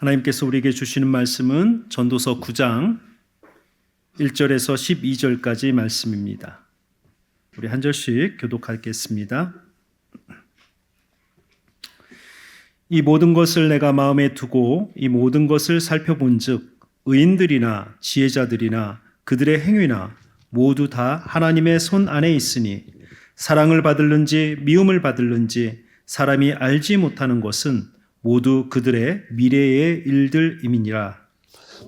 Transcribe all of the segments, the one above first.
하나님께서 우리에게 주시는 말씀은 전도서 9장 1절에서 12절까지 말씀입니다. 우리 한 절씩 교독하겠습니다. 이 모든 것을 내가 마음에 두고 이 모든 것을 살펴본즉 의인들이나 지혜자들이나 그들의 행위나 모두 다 하나님의 손 안에 있으니 사랑을 받을는지 미움을 받을는지 사람이 알지 못하는 것은 모두 그들의 미래의 일들임이니라.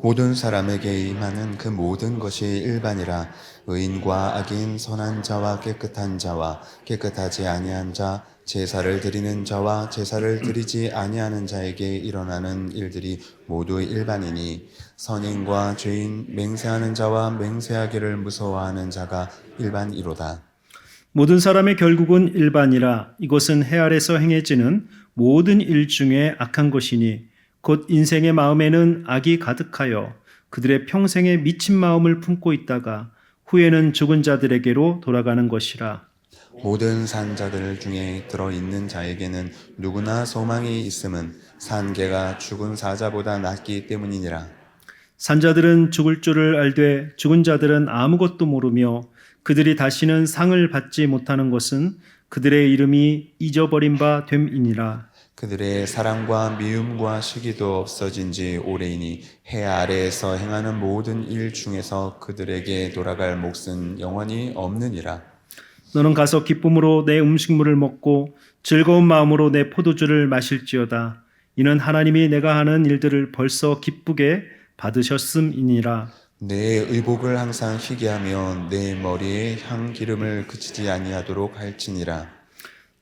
모든 사람에게 임하는 그 모든 것이 일반이라. 의인과 악인, 선한 자와 깨끗한 자와 깨끗하지 아니한 자, 제사를 드리는 자와 제사를 드리지 아니하는 자에게 일어나는 일들이 모두 일반이니 선인과 죄인, 맹세하는 자와 맹세하기를 무서워하는 자가 일반이로다. 모든 사람의 결국은 일반이라. 이것은 해 아래서 행해지는 모든 일 중에 악한 것이니 곧 인생의 마음에는 악이 가득하여 그들의 평생에 미친 마음을 품고 있다가 후에는 죽은 자들에게로 돌아가는 것이라. 모든 산자들 중에 들어있는 자에게는 누구나 소망이 있음은 산개가 죽은 사자보다 낫기 때문이니라. 산자들은 죽을 줄을 알되 죽은 자들은 아무것도 모르며 그들이 다시는 상을 받지 못하는 것은 그들의 이름이 잊어버린 바 됨이니라. 그들의 사랑과 미움과 시기도 없어진 지 오래이니 해 아래에서 행하는 모든 일 중에서 그들에게 돌아갈 몫은 영원히 없느니라. 너는 가서 기쁨으로 내 음식물을 먹고 즐거운 마음으로 내 포도주를 마실지어다. 이는 하나님이 내가 하는 일들을 벌써 기쁘게 받으셨음이니라. 내 의복을 항상 희게 하며 내 머리에 향 기름을 그치지 아니하도록 할지니라.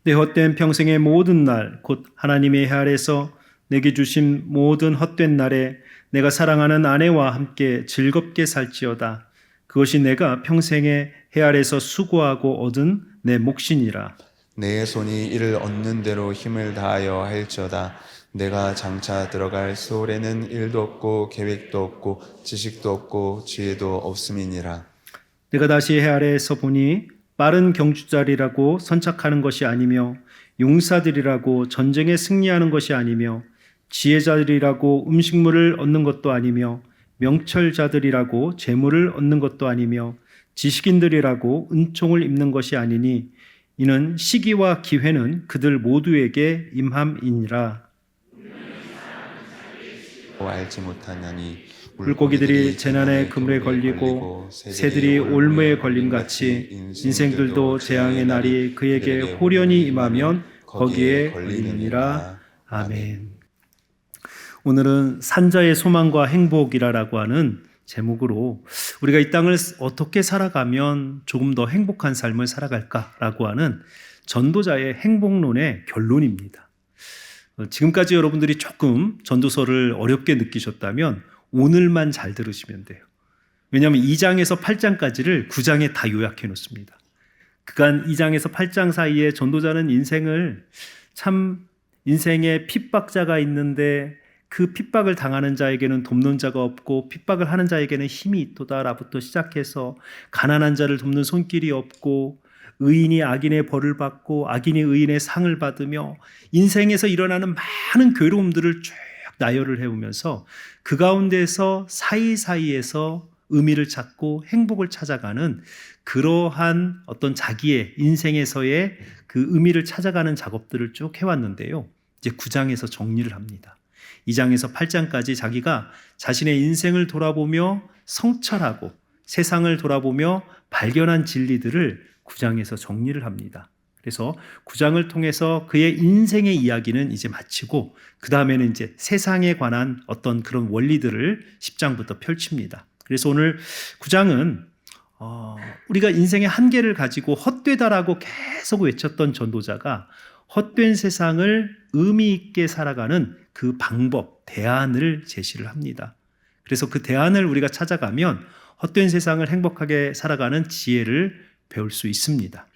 내 헛된 평생의 모든 날 곧 하나님의 해 아래서 내게 주신 모든 헛된 날에 내가 사랑하는 아내와 함께 즐겁게 살지어다. 그것이 내가 평생에 해 아래서 수고하고 얻은 내 몫이니라. 내 손이 이를 얻는 대로 힘을 다하여 할지어다. 내가 장차 들어갈 소홀에는 일도 없고 계획도 없고 지식도 없고 지혜도 없음이니라. 내가 다시 해 아래에서 보니 빠른 경주자리라고 선착하는 것이 아니며 용사들이라고 전쟁에 승리하는 것이 아니며 지혜자들이라고 음식물을 얻는 것도 아니며 명철자들이라고 재물을 얻는 것도 아니며 지식인들이라고 은총을 입는 것이 아니니 이는 시기와 기회는 그들 모두에게 임함이니라. 알지 못하냐니 물고기들이 재난의 그물에 걸리고 새들이 올무에 걸림같이 인생들도 재앙의 날이 그에게 호련히 임하면 거기에 걸리느니라. 아멘. 오늘은 산자의 소망과 행복이라고 하는 제목으로 우리가 이 땅을 어떻게 살아가면 조금 더 행복한 삶을 살아갈까라고 하는 전도자의 행복론의 결론입니다. 지금까지 여러분들이 조금 전도서를 어렵게 느끼셨다면 오늘만 잘 들으시면 돼요. 왜냐하면 2장에서 8장까지를 9장에 다 요약해 놓습니다. 그간 2장에서 8장 사이에 전도자는 인생에 핍박자가 있는데 그 핍박을 당하는 자에게는 돕는 자가 없고 핍박을 하는 자에게는 힘이 있도다라부터 시작해서 가난한 자를 돕는 손길이 없고 의인이 악인의 벌을 받고 악인이 의인의 상을 받으며 인생에서 일어나는 많은 괴로움들을 쭉 나열을 해오면서 그 가운데서 사이사이에서 의미를 찾고 행복을 찾아가는 그러한 어떤 자기의 인생에서의 그 의미를 찾아가는 작업들을 쭉 해왔는데요. 이제 9장에서 정리를 합니다. 2장에서 8장까지 자기가 자신의 인생을 돌아보며 성찰하고 세상을 돌아보며 발견한 진리들을 9장에서 정리를 합니다. 그래서 9장을 통해서 그의 인생의 이야기는 이제 마치고 그 다음에는 이제 세상에 관한 어떤 그런 원리들을 10장부터 펼칩니다. 그래서 오늘 9장은 우리가 인생의 한계를 가지고 헛되다라고 계속 외쳤던 전도자가 헛된 세상을 의미 있게 살아가는 그 방법, 대안을 제시를 합니다. 그래서 그 대안을 우리가 찾아가면 헛된 세상을 행복하게 살아가는 지혜를 배울 수 있습니다.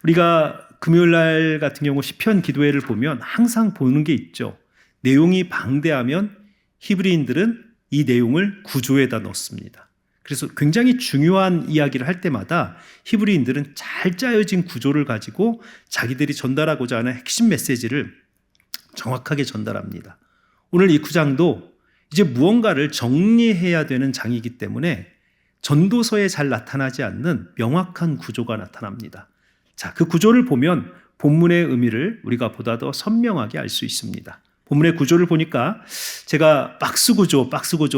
우리가 금요일 날 같은 경우 시편 기도회를 보면 항상 보는 게 있죠. 내용이 방대하면 히브리인들은 이 내용을 구조에다 넣습니다. 그래서 굉장히 중요한 이야기를 할 때마다 히브리인들은 잘 짜여진 구조를 가지고 자기들이 전달하고자 하는 핵심 메시지를 정확하게 전달합니다. 오늘 이 9장도 이제 무언가를 정리해야 되는 장이기 때문에 전도서에 잘 나타나지 않는 명확한 구조가 나타납니다. 자, 그 구조를 보면 본문의 의미를 우리가 보다 더 선명하게 알 수 있습니다. 본문의 구조를 보니까 제가 박스 구조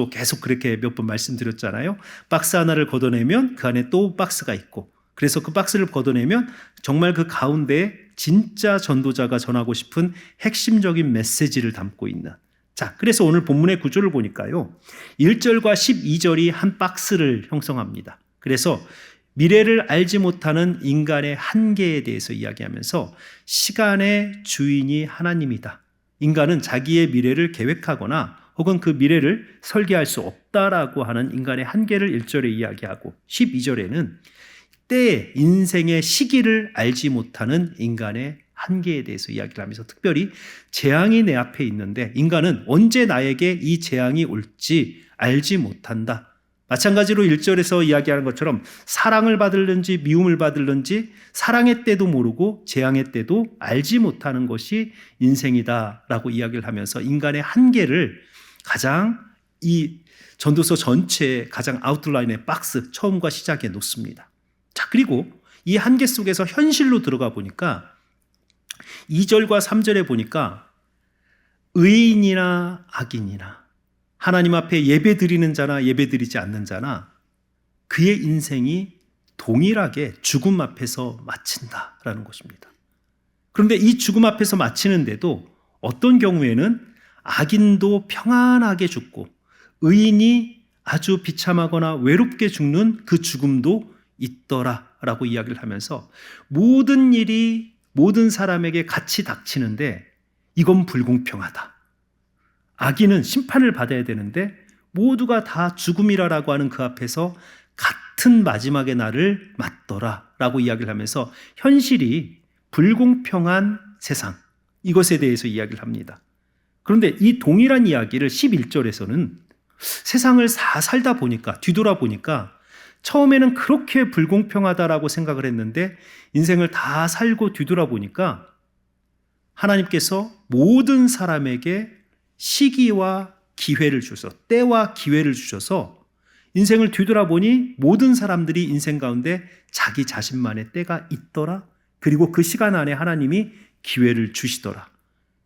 계속 그렇게 몇 번 말씀드렸잖아요. 박스 하나를 걷어내면 그 안에 또 박스가 있고, 그래서 그 박스를 걷어내면 정말 그 가운데에 진짜 전도자가 전하고 싶은 핵심적인 메시지를 담고 있는, 자, 그래서 오늘 본문의 구조를 보니까요, 1절과 12절이 한 박스를 형성합니다. 그래서 미래를 알지 못하는 인간의 한계에 대해서 이야기하면서 시간의 주인이 하나님이다. 인간은 자기의 미래를 계획하거나 혹은 그 미래를 설계할 수 없다라고 하는 인간의 한계를 1절에 이야기하고, 12절에는 때의 인생의 시기를 알지 못하는 인간의 한계에 대해서 이야기를 하면서 특별히 재앙이 내 앞에 있는데 인간은 언제 나에게 이 재앙이 올지 알지 못한다. 마찬가지로 1절에서 이야기하는 것처럼 사랑을 받을는지 미움을 받을는지 사랑의 때도 모르고 재앙의 때도 알지 못하는 것이 인생이다라고 이야기를 하면서 인간의 한계를 가장 이 전도서 전체의 가장 아웃라인의 박스 처음과 시작에 놓습니다. 자, 그리고 이 한계 속에서 현실로 들어가 보니까 2절과 3절에 보니까 의인이나 악인이나 하나님 앞에 예배 드리는 자나 예배 드리지 않는 자나 그의 인생이 동일하게 죽음 앞에서 마친다라는 것입니다. 그런데 이 죽음 앞에서 마치는데도 어떤 경우에는 악인도 평안하게 죽고 의인이 아주 비참하거나 외롭게 죽는 그 죽음도 있더라라고 이야기를 하면서 모든 일이 모든 사람에게 같이 닥치는데 이건 불공평하다. 악인은 심판을 받아야 되는데 모두가 다 죽음이라고 하는 그 앞에서 같은 마지막의 날을 맞더라라고 이야기를 하면서 현실이 불공평한 세상, 이것에 대해서 이야기를 합니다. 그런데 이 동일한 이야기를 11절에서는 세상을 살다 보니까, 뒤돌아보니까 처음에는 그렇게 불공평하다라고 생각을 했는데 인생을 다 살고 뒤돌아보니까 하나님께서 모든 사람에게 시기와 기회를 주셔서, 때와 기회를 주셔서 인생을 뒤돌아보니 모든 사람들이 인생 가운데 자기 자신만의 때가 있더라. 그리고 그 시간 안에 하나님이 기회를 주시더라.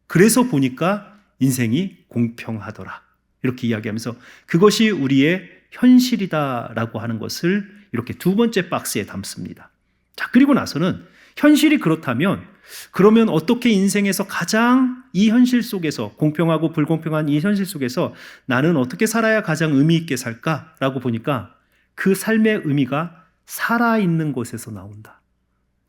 그래서 보니까 인생이 공평하더라. 이렇게 이야기하면서 그것이 우리의 현실이다라고 하는 것을 이렇게 두 번째 박스에 담습니다. 자, 그리고 나서는 현실이 그렇다면 그러면 어떻게 인생에서 가장 이 현실 속에서 공평하고 불공평한 이 현실 속에서 나는 어떻게 살아야 가장 의미 있게 살까라고 보니까 그 삶의 의미가 살아있는 곳에서 나온다.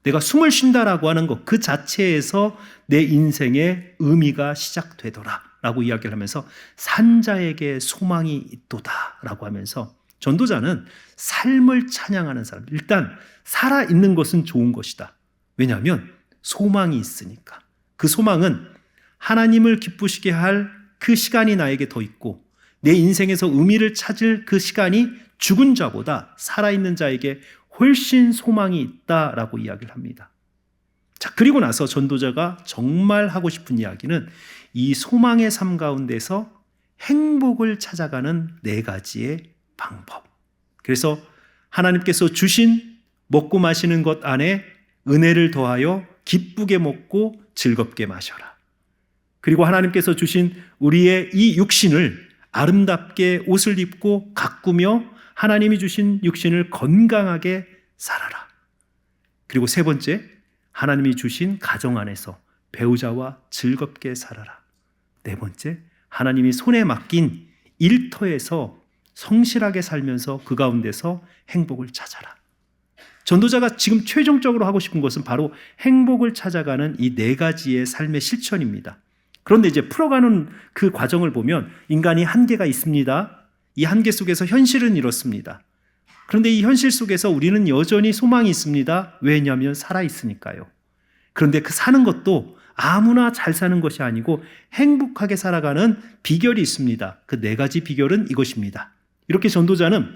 내가 숨을 쉰다라고 하는 것 그 자체에서 내 인생의 의미가 시작되더라 라고 이야기를 하면서 산자에게 소망이 있도다 라고 하면서 전도자는 삶을 찬양하는 사람, 일단 살아있는 것은 좋은 것이다. 왜냐하면 소망이 있으니까. 그 소망은 하나님을 기쁘시게 할 그 시간이 나에게 더 있고 내 인생에서 의미를 찾을 그 시간이 죽은 자보다 살아있는 자에게 훨씬 소망이 있다라고 이야기를 합니다. 자, 그리고 나서 전도자가 정말 하고 싶은 이야기는 이 소망의 삶 가운데서 행복을 찾아가는 4가지의 방법. 그래서 하나님께서 주신 먹고 마시는 것 안에 은혜를 더하여 기쁘게 먹고 즐겁게 마셔라. 그리고 하나님께서 주신 우리의 이 육신을 아름답게 옷을 입고 가꾸며 하나님이 주신 육신을 건강하게 살아라. 그리고 3번째, 하나님이 주신 가정 안에서 배우자와 즐겁게 살아라. 4번째, 하나님이 손에 맡긴 일터에서 성실하게 살면서 그 가운데서 행복을 찾아라. 전도자가 지금 최종적으로 하고 싶은 것은 바로 행복을 찾아가는 이 4가지의 삶의 실천입니다. 그런데 이제 풀어가는 그 과정을 보면 인간이 한계가 있습니다. 이 한계 속에서 현실은 이렇습니다. 그런데 이 현실 속에서 우리는 여전히 소망이 있습니다. 왜냐하면 살아있으니까요. 그런데 그 사는 것도 아무나 잘 사는 것이 아니고 행복하게 살아가는 비결이 있습니다. 그 4가지 비결은 이것입니다. 이렇게 전도자는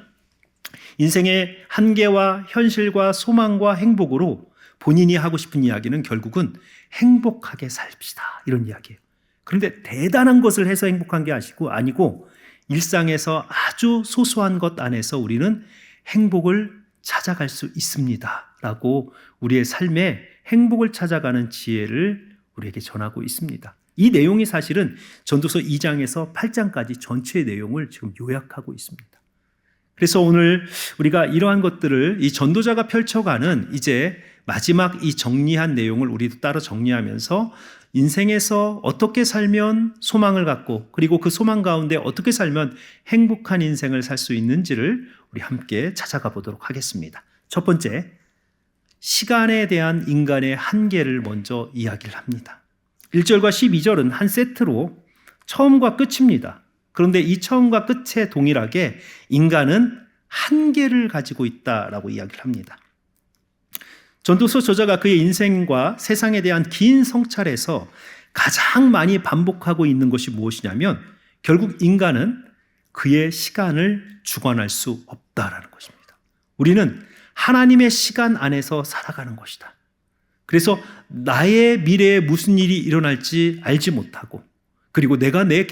인생의 한계와 현실과 소망과 행복으로 본인이 하고 싶은 이야기는 결국은 행복하게 삽시다. 이런 이야기예요. 그런데 대단한 것을 해서 행복한 게 아니고 일상에서 아주 소소한 것 안에서 우리는 행복을 찾아갈 수 있습니다. 라고 우리의 삶에 행복을 찾아가는 지혜를 우리에게 전하고 있습니다. 이 내용이 사실은 전도서 2장에서 8장까지 전체의 내용을 지금 요약하고 있습니다. 그래서 오늘 우리가 이러한 것들을 이 전도자가 펼쳐가는 이제 마지막 이 정리한 내용을 우리도 따로 정리하면서 인생에서 어떻게 살면 소망을 갖고 그리고 그 소망 가운데 어떻게 살면 행복한 인생을 살 수 있는지를 우리 함께 찾아가 보도록 하겠습니다. 첫 번째, 시간에 대한 인간의 한계를 먼저 이야기를 합니다. 1절과 12절은 한 세트로 처음과 끝입니다. 그런데 이 처음과 끝에 동일하게 인간은 한계를 가지고 있다라고 이야기를 합니다. 전도서 저자가 그의 인생과 세상에 대한 긴 성찰에서 가장 많이 반복하고 있는 것이 무엇이냐면 결국 인간은 그의 시간을 주관할 수 없다라는 것입니다. 우리는 하나님의 시간 안에서 살아가는 것이다. 그래서 나의 미래에 무슨 일이 일어날지 알지 못하고 그리고 내가 내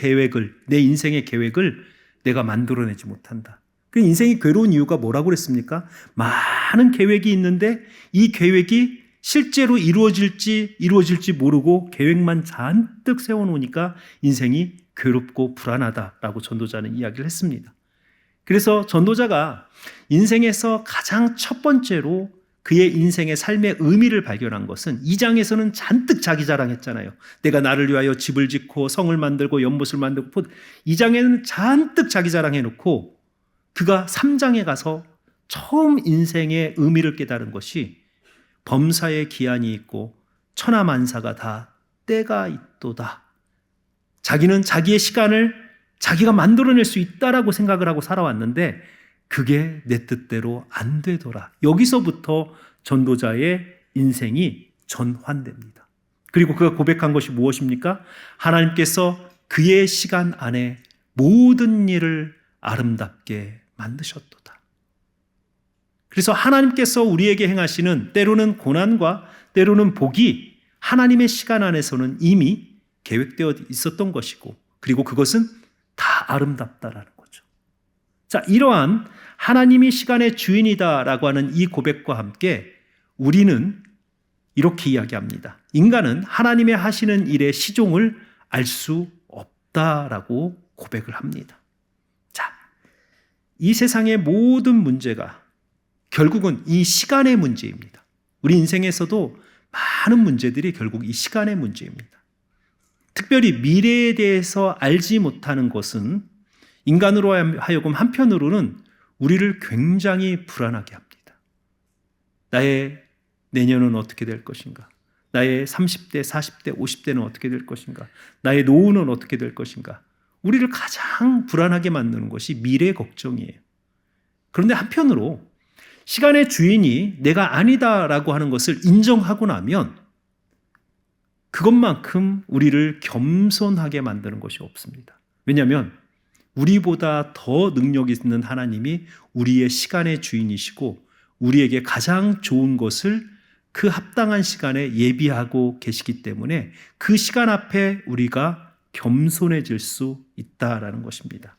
인생의 계획을 내가 만들어내지 못한다. 그 인생이 괴로운 이유가 뭐라고 그랬습니까? 많은 계획이 있는데 이 계획이 실제로 이루어질지 모르고 계획만 잔뜩 세워놓으니까 인생이 괴롭고 불안하다라고 전도자는 이야기를 했습니다. 그래서 전도자가 인생에서 가장 첫 번째로 그의 인생의 삶의 의미를 발견한 것은 2장에서는 잔뜩 자기 자랑했잖아요. 내가 나를 위하여 집을 짓고 성을 만들고 연못을 만들고 2장에는 잔뜩 자기 자랑해놓고 그가 3장에 가서 처음 인생의 의미를 깨달은 것이 범사에 기한이 있고 천하만사가 다 때가 있도다. 자기는 자기의 시간을 자기가 만들어낼 수 있다라고 생각을 하고 살아왔는데 그게 내 뜻대로 안 되더라. 여기서부터 전도자의 인생이 전환됩니다. 그리고 그가 고백한 것이 무엇입니까? 하나님께서 그의 시간 안에 모든 일을 아름답게 만드셨도다. 그래서 하나님께서 우리에게 행하시는 때로는 고난과 때로는 복이 하나님의 시간 안에서는 이미 계획되어 있었던 것이고 그리고 그것은 다 아름답다라는 거죠. 자, 이러한 하나님이 시간의 주인이다라고 하는 이 고백과 함께 우리는 이렇게 이야기합니다. 인간은 하나님의 하시는 일의 시종을 알 수 없다라고 고백을 합니다. 자, 이 세상의 모든 문제가 결국은 이 시간의 문제입니다. 우리 인생에서도 많은 문제들이 결국 이 시간의 문제입니다. 특별히 미래에 대해서 알지 못하는 것은 인간으로 하여금 한편으로는 우리를 굉장히 불안하게 합니다. 나의 내년은 어떻게 될 것인가? 나의 30대, 40대, 50대는 어떻게 될 것인가? 나의 노후는 어떻게 될 것인가? 우리를 가장 불안하게 만드는 것이 미래 걱정이에요. 그런데 한편으로 시간의 주인이 내가 아니다라고 하는 것을 인정하고 나면 그것만큼 우리를 겸손하게 만드는 것이 없습니다. 왜냐하면 우리보다 더 능력 있는 하나님이 우리의 시간의 주인이시고 우리에게 가장 좋은 것을 그 합당한 시간에 예비하고 계시기 때문에 그 시간 앞에 우리가 겸손해질 수 있다라는 것입니다.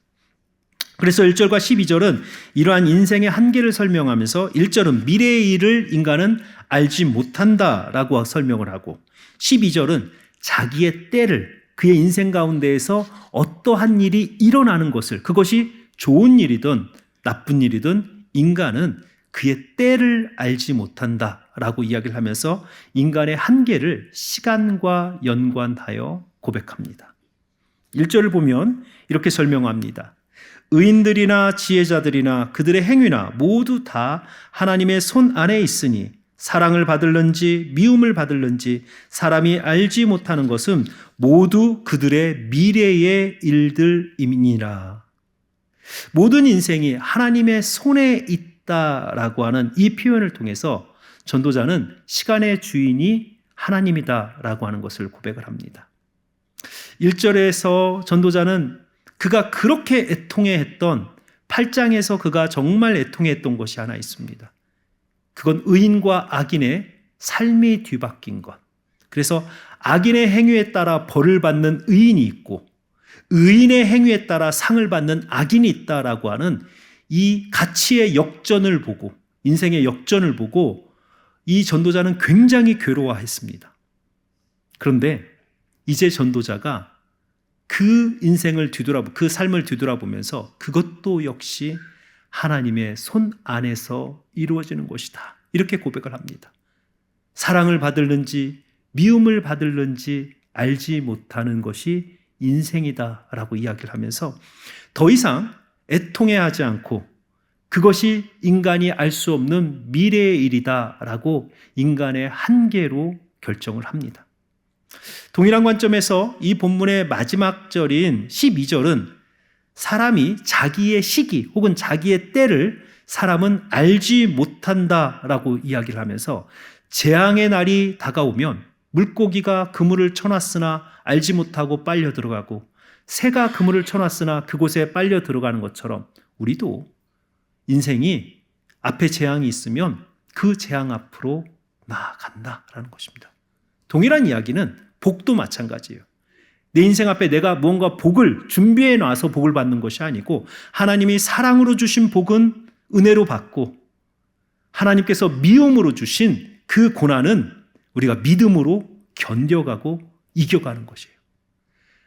그래서 1절과 12절은 이러한 인생의 한계를 설명하면서 1절은 미래의 일을 인간은 알지 못한다라고 설명을 하고 12절은 자기의 때를 그의 인생 가운데에서 어떠한 일이 일어나는 것을 그것이 좋은 일이든 나쁜 일이든 인간은 그의 때를 알지 못한다라고 이야기를 하면서 인간의 한계를 시간과 연관하여 고백합니다. 1절을 보면 이렇게 설명합니다. 의인들이나 지혜자들이나 그들의 행위나 모두 다 하나님의 손 안에 있으니 사랑을 받을는지 미움을 받을는지 사람이 알지 못하는 것은 모두 그들의 미래의 일들이니라. 모든 인생이 하나님의 손에 있다라고 하는 이 표현을 통해서 전도자는 시간의 주인이 하나님이다라고 하는 것을 고백을 합니다. 1절에서 전도자는 그가 그렇게 애통해했던 8장에서 그가 정말 애통해했던 것이 하나 있습니다. 그건 의인과 악인의 삶이 뒤바뀐 것. 그래서 악인의 행위에 따라 벌을 받는 의인이 있고 의인의 행위에 따라 상을 받는 악인이 있다라고 하는 이 가치의 역전을 보고, 인생의 역전을 보고 이 전도자는 굉장히 괴로워했습니다. 그런데 이제 전도자가 그 인생을 그 삶을 뒤돌아보면서 그것도 역시 하나님의 손 안에서 이루어지는 것이다, 이렇게 고백을 합니다. 사랑을 받을는지 미움을 받을는지 알지 못하는 것이 인생이다라고 이야기를 하면서 더 이상 애통해하지 않고 그것이 인간이 알 수 없는 미래의 일이다라고 인간의 한계로 결정을 합니다. 동일한 관점에서 이 본문의 마지막 절인 12절은 사람이 자기의 시기 혹은 자기의 때를 사람은 알지 못한다라고 이야기를 하면서 재앙의 날이 다가오면 물고기가 그물을 쳐놨으나 알지 못하고 빨려 들어가고 새가 그물을 쳐놨으나 그곳에 빨려 들어가는 것처럼 우리도 인생이 앞에 재앙이 있으면 그 재앙 앞으로 나아간다라는 것입니다. 동일한 이야기는 복도 마찬가지예요. 내 인생 앞에 내가 무언가 복을 준비해 놔서 복을 받는 것이 아니고 하나님이 사랑으로 주신 복은 은혜로 받고 하나님께서 미움으로 주신 그 고난은 우리가 믿음으로 견뎌가고 이겨가는 것이에요.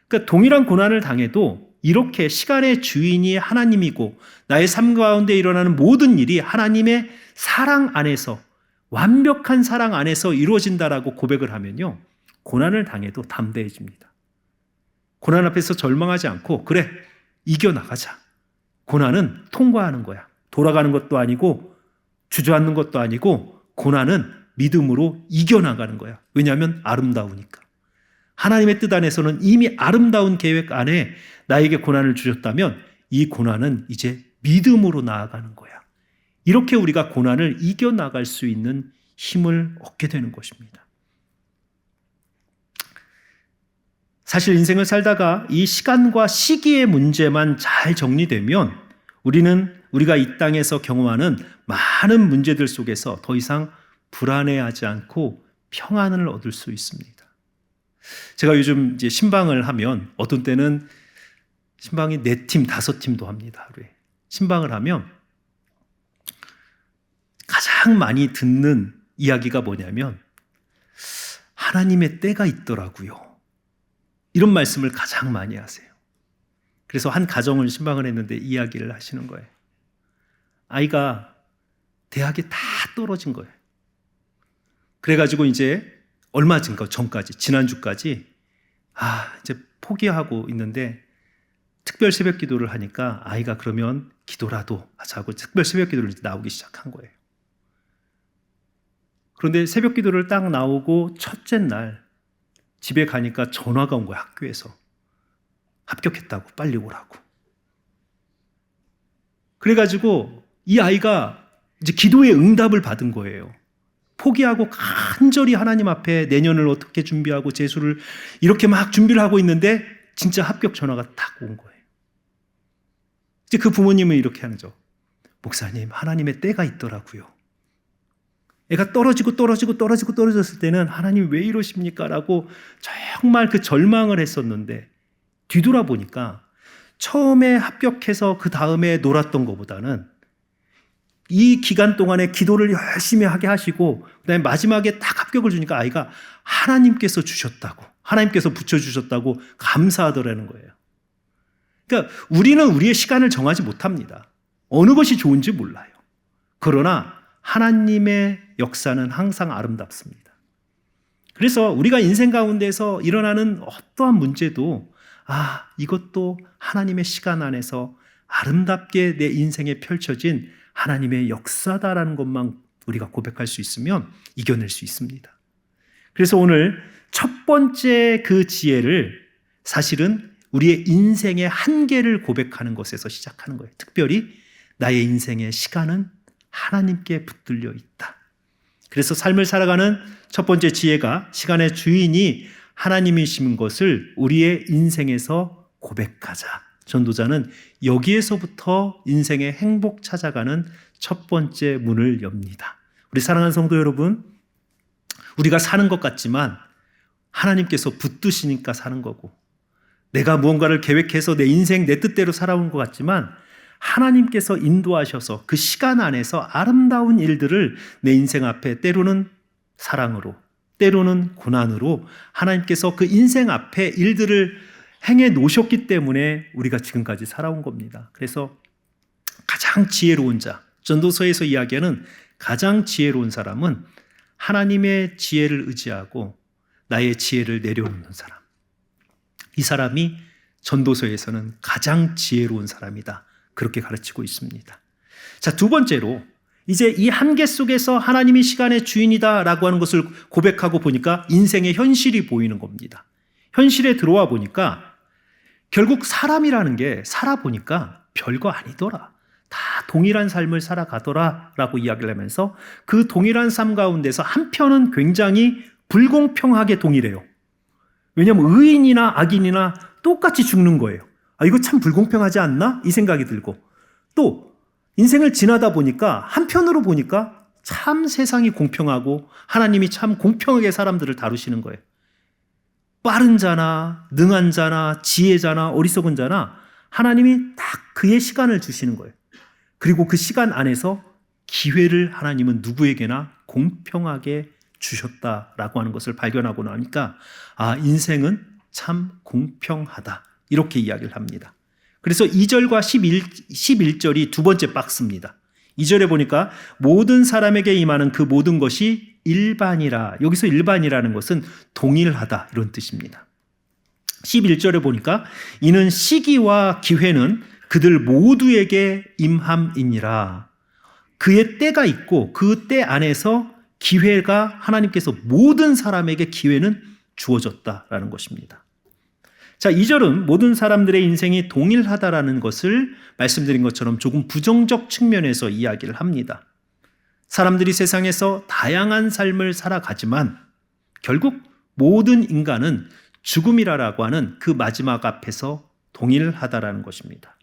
그러니까 동일한 고난을 당해도 이렇게 시간의 주인이 하나님이고 나의 삶 가운데 일어나는 모든 일이 하나님의 사랑 안에서, 완벽한 사랑 안에서 이루어진다라고 고백을 하면요, 고난을 당해도 담대해집니다. 고난 앞에서 절망하지 않고 그래, 이겨나가자. 고난은 통과하는 거야. 돌아가는 것도 아니고 주저앉는 것도 아니고 고난은 믿음으로 이겨나가는 거야. 왜냐하면 아름다우니까. 하나님의 뜻 안에서는 이미 아름다운 계획 안에 나에게 고난을 주셨다면 이 고난은 이제 믿음으로 나아가는 거야. 이렇게 우리가 고난을 이겨나갈 수 있는 힘을 얻게 되는 것입니다. 사실 인생을 살다가 이 시간과 시기의 문제만 잘 정리되면 우리가 이 땅에서 경험하는 많은 문제들 속에서 더 이상 불안해하지 않고 평안을 얻을 수 있습니다. 제가 요즘 이제 신방을 하면 어떤 때는 신방이 4팀, 5팀도 합니다. 하루에. 신방을 하면 가장 많이 듣는 이야기가 뭐냐면 하나님의 때가 있더라고요. 이런 말씀을 가장 많이 하세요. 그래서 한 가정을 신방을 했는데 이야기를 하시는 거예요. 아이가 대학에 다 떨어진 거예요. 그래가지고 이제 얼마 전까지, 지난주까지 이제 포기하고 있는데 특별 새벽 기도를 하니까 아이가 그러면 기도라도 하자고 특별 새벽 기도를 나오기 시작한 거예요. 그런데 새벽 기도를 딱 나오고 첫째 날 집에 가니까 전화가 온 거예요. 학교에서. 합격했다고, 빨리 오라고. 그래가지고 이 아이가 이제 기도의 응답을 받은 거예요. 포기하고 간절히 하나님 앞에 내년을 어떻게 준비하고 재수를 이렇게 막 준비를 하고 있는데 진짜 합격 전화가 딱 온 거예요. 이제 그 부모님은 이렇게 하는 거죠. 목사님, 하나님의 때가 있더라고요. 애가 떨어졌을 때는 하나님 왜 이러십니까? 라고 정말 그 절망을 했었는데 뒤돌아보니까 처음에 합격해서 그 다음에 놀았던 것보다는 이 기간 동안에 기도를 열심히 하게 하시고 그다음에 마지막에 딱 합격을 주니까 아이가 하나님께서 주셨다고, 하나님께서 붙여주셨다고 감사하더라는 거예요. 그러니까 우리는 우리의 시간을 정하지 못합니다. 어느 것이 좋은지 몰라요. 그러나 하나님의 역사는 항상 아름답습니다. 그래서 우리가 인생 가운데서 일어나는 어떠한 문제도 이것도 하나님의 시간 안에서 아름답게 내 인생에 펼쳐진 하나님의 역사다라는 것만 우리가 고백할 수 있으면 이겨낼 수 있습니다. 그래서 오늘 첫 번째 그 지혜를 사실은 우리의 인생의 한계를 고백하는 것에서 시작하는 거예요. 특별히 나의 인생의 시간은 하나님께 붙들려 있다. 그래서 삶을 살아가는 첫 번째 지혜가 시간의 주인이 하나님이신 것을 우리의 인생에서 고백하자. 전도자는 여기에서부터 인생의 행복 찾아가는 첫 번째 문을 엽니다. 우리 사랑하는 성도 여러분, 우리가 사는 것 같지만 하나님께서 붙드시니까 사는 거고, 내가 무언가를 계획해서 내 인생 내 뜻대로 살아온 것 같지만 하나님께서 인도하셔서 그 시간 안에서 아름다운 일들을 내 인생 앞에 때로는 사랑으로, 때로는 고난으로 하나님께서 그 인생 앞에 일들을 행해 놓으셨기 때문에 우리가 지금까지 살아온 겁니다. 그래서 가장 지혜로운 자, 전도서에서 이야기하는 가장 지혜로운 사람은 하나님의 지혜를 의지하고 나의 지혜를 내려놓는 사람. 이 사람이 전도서에서는 가장 지혜로운 사람이다. 그렇게 가르치고 있습니다. 자, 두 번째로 이제 이 한계 속에서 하나님이 시간의 주인이다라고 하는 것을 고백하고 보니까 인생의 현실이 보이는 겁니다. 현실에 들어와 보니까 결국 사람이라는 게 살아보니까 별거 아니더라. 다 동일한 삶을 살아가더라라고 이야기를 하면서 그 동일한 삶 가운데서 한편은 굉장히 불공평하게 동일해요. 왜냐하면 의인이나 악인이나 똑같이 죽는 거예요. 아, 이거 참 불공평하지 않나? 이 생각이 들고, 또 인생을 지나다 보니까 한편으로 보니까 참 세상이 공평하고 하나님이 참 공평하게 사람들을 다루시는 거예요. 빠른 자나 능한 자나 지혜자나 어리석은 자나 하나님이 딱 그의 시간을 주시는 거예요. 그리고 그 시간 안에서 기회를 하나님은 누구에게나 공평하게 주셨다라고 하는 것을 발견하고 나니까 아, 인생은 참 공평하다, 이렇게 이야기를 합니다. 그래서 2절과 11절이 두 번째 박스입니다. 2절에 보니까 모든 사람에게 임하는 그 모든 것이 일반이라. 여기서 일반이라는 것은 동일하다, 이런 뜻입니다. 11절에 보니까 이는 시기와 기회는 그들 모두에게 임함이니라. 그의 때가 있고 그 때 안에서 기회가 하나님께서 모든 사람에게 기회는 주어졌다라는 것입니다. 자, 2절은 모든 사람들의 인생이 동일하다라는 것을 말씀드린 것처럼 조금 부정적 측면에서 이야기를 합니다. 사람들이 세상에서 다양한 삶을 살아가지만 결국 모든 인간은 죽음이라고 하는 그 마지막 앞에서 동일하다라는 것입니다.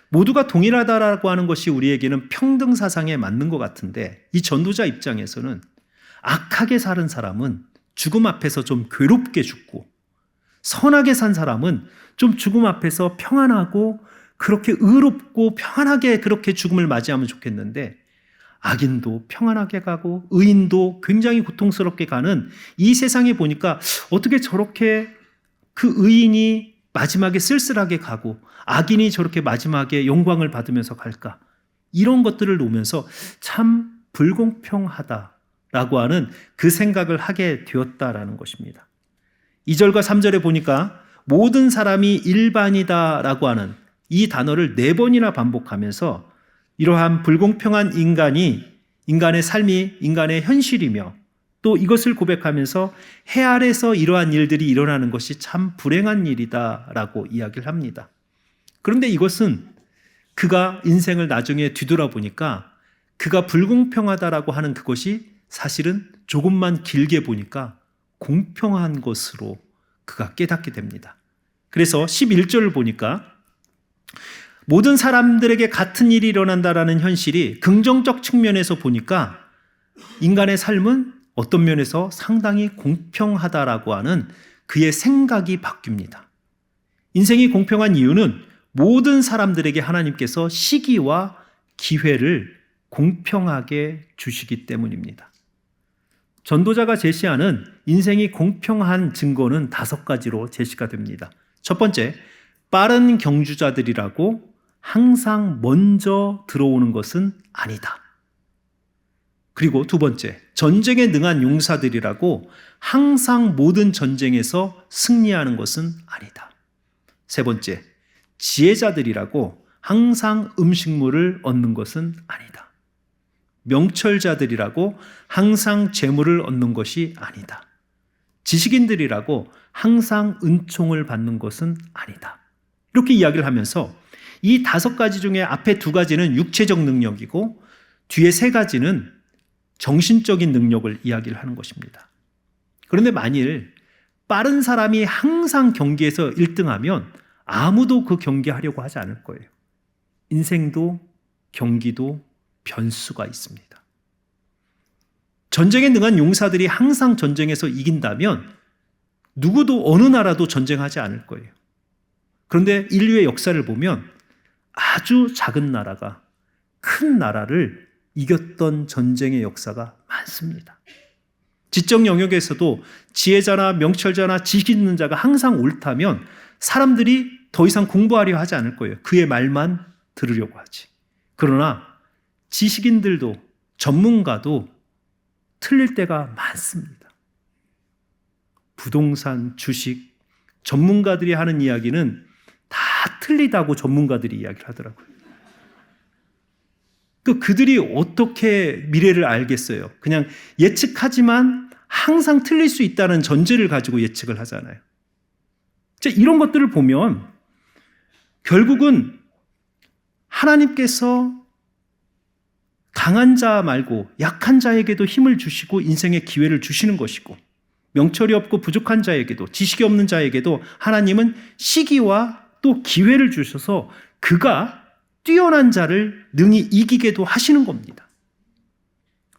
모두가 동일하다라고 하는 것이 우리에게는 평등 사상에 맞는 것 같은데, 이 전도자 입장에서는 악하게 사는 사람은 죽음 앞에서 좀 괴롭게 죽고, 선하게 산 사람은 좀 죽음 앞에서 평안하고 그렇게 의롭고 평안하게 그렇게 죽음을 맞이하면 좋겠는데, 악인도 평안하게 가고 의인도 굉장히 고통스럽게 가는 이 세상에 보니까 어떻게 저렇게 그 의인이 마지막에 쓸쓸하게 가고 악인이 저렇게 마지막에 영광을 받으면서 갈까? 이런 것들을 놓으면서 참 불공평하다라고 하는 그 생각을 하게 되었다라는 것입니다. 2절과 3절에 보니까 모든 사람이 일반이다라고 하는 이 단어를 4번이나 반복하면서 이러한 불공평한 인간의 삶이 인간의 현실이며, 또 이것을 고백하면서 해 아래서 이러한 일들이 일어나는 것이 참 불행한 일이다라고 이야기를 합니다. 그런데 이것은 그가 인생을 나중에 뒤돌아보니까 그가 불공평하다라고 하는 그것이 사실은 조금만 길게 보니까 공평한 것으로 그가 깨닫게 됩니다. 그래서 11절을 보니까 모든 사람들에게 같은 일이 일어난다라는 현실이 긍정적 측면에서 보니까 인간의 삶은 어떤 면에서 상당히 공평하다라고 하는 그의 생각이 바뀝니다. 인생이 공평한 이유는 모든 사람들에게 하나님께서 시기와 기회를 공평하게 주시기 때문입니다. 전도자가 제시하는 인생이 공평한 증거는 5가지로 제시가 됩니다. 첫 번째, 빠른 경주자들이라고 항상 먼저 들어오는 것은 아니다. 그리고 두 번째, 전쟁에 능한 용사들이라고 항상 모든 전쟁에서 승리하는 것은 아니다. 세 번째, 지혜자들이라고 항상 음식물을 얻는 것은 아니다. 명철자들이라고 항상 재물을 얻는 것이 아니다. 지식인들이라고 항상 은총을 받는 것은 아니다. 이렇게 이야기를 하면서 이 5가지 중에 앞에 2가지는 육체적 능력이고 뒤에 3가지는 정신적인 능력을 이야기를 하는 것입니다. 그런데 만일 빠른 사람이 항상 경기에서 1등하면 아무도 그 경기하려고 하지 않을 거예요. 인생도 경기도 변수가 있습니다. 전쟁에 능한 용사들이 항상 전쟁에서 이긴다면 누구도 어느 나라도 전쟁하지 않을 거예요. 그런데 인류의 역사를 보면 아주 작은 나라가 큰 나라를 이겼던 전쟁의 역사가 많습니다. 지적 영역에서도 지혜자나 명철자나 지식 있는 자가 항상 옳다면 사람들이 더 이상 공부하려 하지 않을 거예요. 그의 말만 들으려고 하지. 그러나 지식인들도 전문가도 틀릴 때가 많습니다. 부동산, 주식, 전문가들이 하는 이야기는 다 틀리다고 전문가들이 이야기를 하더라고요. 그들이 어떻게 미래를 알겠어요? 그냥 예측하지만 항상 틀릴 수 있다는 전제를 가지고 예측을 하잖아요. 이런 것들을 보면 결국은 하나님께서 강한 자 말고 약한 자에게도 힘을 주시고 인생의 기회를 주시는 것이고, 명철이 없고 부족한 자에게도, 지식이 없는 자에게도 하나님은 시기와 또 기회를 주셔서 그가 뛰어난 자를 능히 이기게도 하시는 겁니다.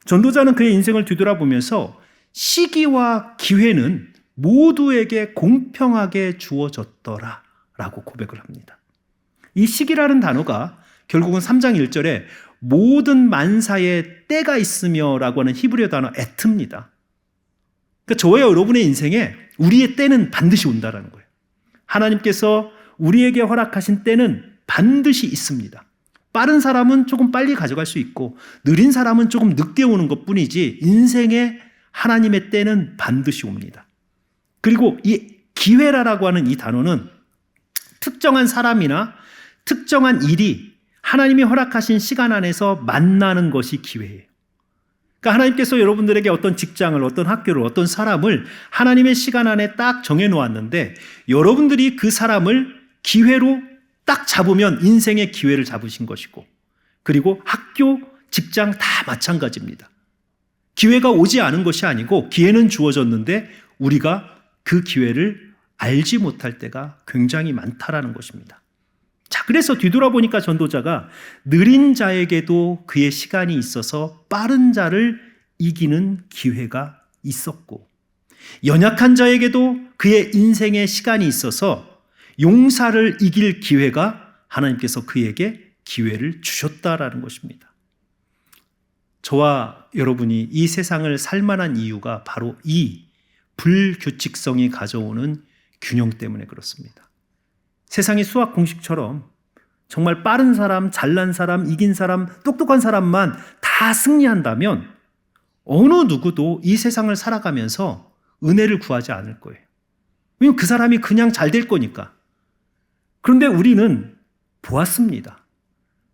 전도자는 그의 인생을 뒤돌아보면서 시기와 기회는 모두에게 공평하게 주어졌더라 라고 고백을 합니다. 이 시기라는 단어가 결국은 3장 1절에 모든 만사에 때가 있으며 라고 하는 히브리어 단어 에트입니다. 그러니까 저와 여러분의 인생에 우리의 때는 반드시 온다라는 거예요. 하나님께서 우리에게 허락하신 때는 반드시 있습니다. 빠른 사람은 조금 빨리 가져갈 수 있고 느린 사람은 조금 늦게 오는 것뿐이지 인생에 하나님의 때는 반드시 옵니다. 그리고 이 기회라고 하는 이 단어는 특정한 사람이나 특정한 일이 하나님이 허락하신 시간 안에서 만나는 것이 기회예요. 그러니까 하나님께서 여러분들에게 어떤 직장을, 어떤 학교를, 어떤 사람을 하나님의 시간 안에 딱 정해놓았는데 여러분들이 그 사람을 기회로 딱 잡으면 인생의 기회를 잡으신 것이고, 그리고 학교, 직장 다 마찬가지입니다. 기회가 오지 않은 것이 아니고 기회는 주어졌는데 우리가 그 기회를 알지 못할 때가 굉장히 많다라는 것입니다. 자, 그래서 뒤돌아보니까 전도자가 느린 자에게도 그의 시간이 있어서 빠른 자를 이기는 기회가 있었고, 연약한 자에게도 그의 인생의 시간이 있어서 용사를 이길 기회가 하나님께서 그에게 기회를 주셨다라는 것입니다. 저와 여러분이 이 세상을 살만한 이유가 바로 이 불규칙성이 가져오는 균형 때문에 그렇습니다. 세상의 수학 공식처럼 정말 빠른 사람, 잘난 사람, 이긴 사람, 똑똑한 사람만 다 승리한다면 어느 누구도 이 세상을 살아가면서 은혜를 구하지 않을 거예요. 왜냐하면 그 사람이 그냥 잘 될 거니까. 그런데 우리는 보았습니다.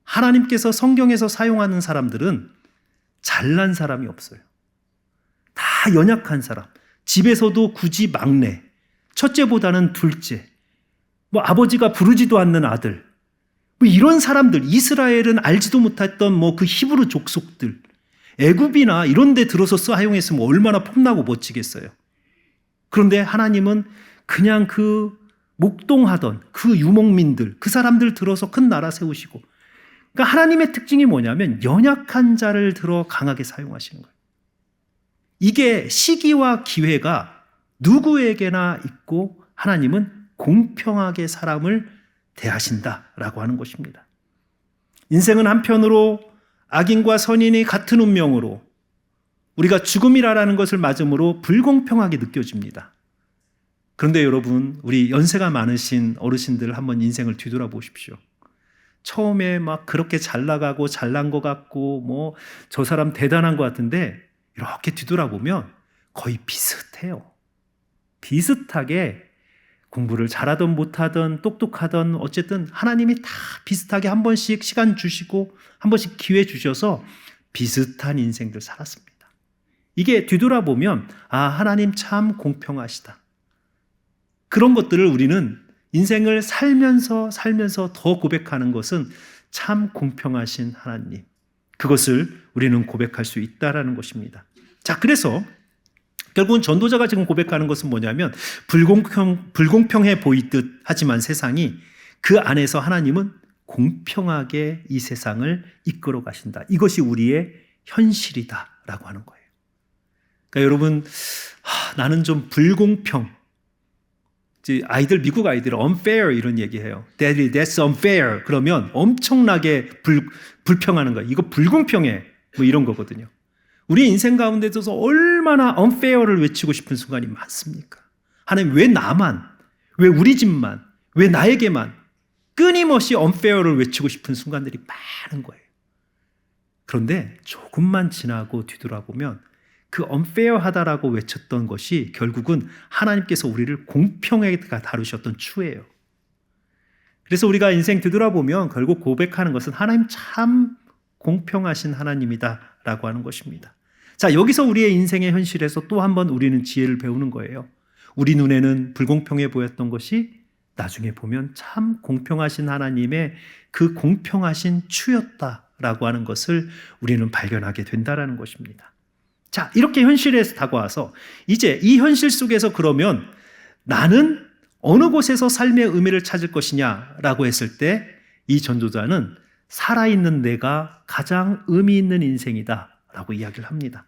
하나님께서 성경에서 사용하는 사람들은 잘난 사람이 없어요. 다 연약한 사람, 집에서도 굳이 막내, 첫째보다는 둘째, 아버지가 부르지도 않는 아들, 이런 사람들, 이스라엘은 알지도 못했던 그 히브리 족속들, 애굽이나 이런 데 들어서 사용했으면 얼마나 폼나고 멋지겠어요. 그런데 하나님은 그냥 그 목동하던 그 유목민들, 그 사람들 들어서 큰 나라 세우시고, 그러니까 하나님의 특징이 뭐냐면 연약한 자를 들어 강하게 사용하시는 거예요. 이게 시기와 기회가 누구에게나 있고 하나님은 공평하게 사람을 대하신다라고 하는 것입니다. 인생은 한편으로 악인과 선인이 같은 운명으로 우리가 죽음이라는 것을 맞음으로 불공평하게 느껴집니다. 그런데 여러분, 우리 연세가 많으신 어르신들 한번 인생을 뒤돌아보십시오. 처음에 막 그렇게 잘 나가고 잘난 것 같고 저 사람 대단한 것 같은데 이렇게 뒤돌아보면 거의 비슷해요. 비슷하게 공부를 잘하든 못하든 똑똑하든 어쨌든 하나님이 다 비슷하게 한 번씩 시간 주시고 한 번씩 기회 주셔서 비슷한 인생들 살았습니다. 이게 뒤돌아보면 하나님 참 공평하시다. 그런 것들을 우리는 인생을 살면서 더 고백하는 것은 참 공평하신 하나님. 그것을 우리는 고백할 수 있다라는 것입니다. 자, 그래서 결국은 전도자가 지금 고백하는 것은 뭐냐면 불공평해 보이듯 하지만 세상이 그 안에서 하나님은 공평하게 이 세상을 이끌어 가신다. 이것이 우리의 현실이다라고 하는 거예요. 그러니까 여러분, 나는 좀 불공평, 아이들, 미국 아이들은 unfair 이런 얘기해요. Daddy, that's unfair. 그러면 엄청나게 불평하는 거예요. 이거 불공평해. 뭐 이런 거거든요. 우리 인생 가운데서 얼마나 unfair를 외치고 싶은 순간이 많습니까? 하나님, 왜 나만, 왜 우리 집만, 왜 나에게만 끊임없이 unfair를 외치고 싶은 순간들이 많은 거예요. 그런데 조금만 지나고 뒤돌아보면 그 unfair하다라고 외쳤던 것이 결국은 하나님께서 우리를 공평하게 다루셨던 추예요. 그래서 우리가 인생 뒤돌아보면 결국 고백하는 것은 하나님 참 공평하신 하나님이다라고 하는 것입니다. 자, 여기서 우리의 인생의 현실에서 또 한 번 우리는 지혜를 배우는 거예요. 우리 눈에는 불공평해 보였던 것이 나중에 보면 참 공평하신 하나님의 그 공평하신 추였다라고 하는 것을 우리는 발견하게 된다라는 것입니다. 자, 이렇게 현실에서 다가와서 이제 이 현실 속에서 그러면 나는 어느 곳에서 삶의 의미를 찾을 것이냐라고 했을 때 이 전도자는 살아있는 내가 가장 의미 있는 인생이다라고 이야기를 합니다.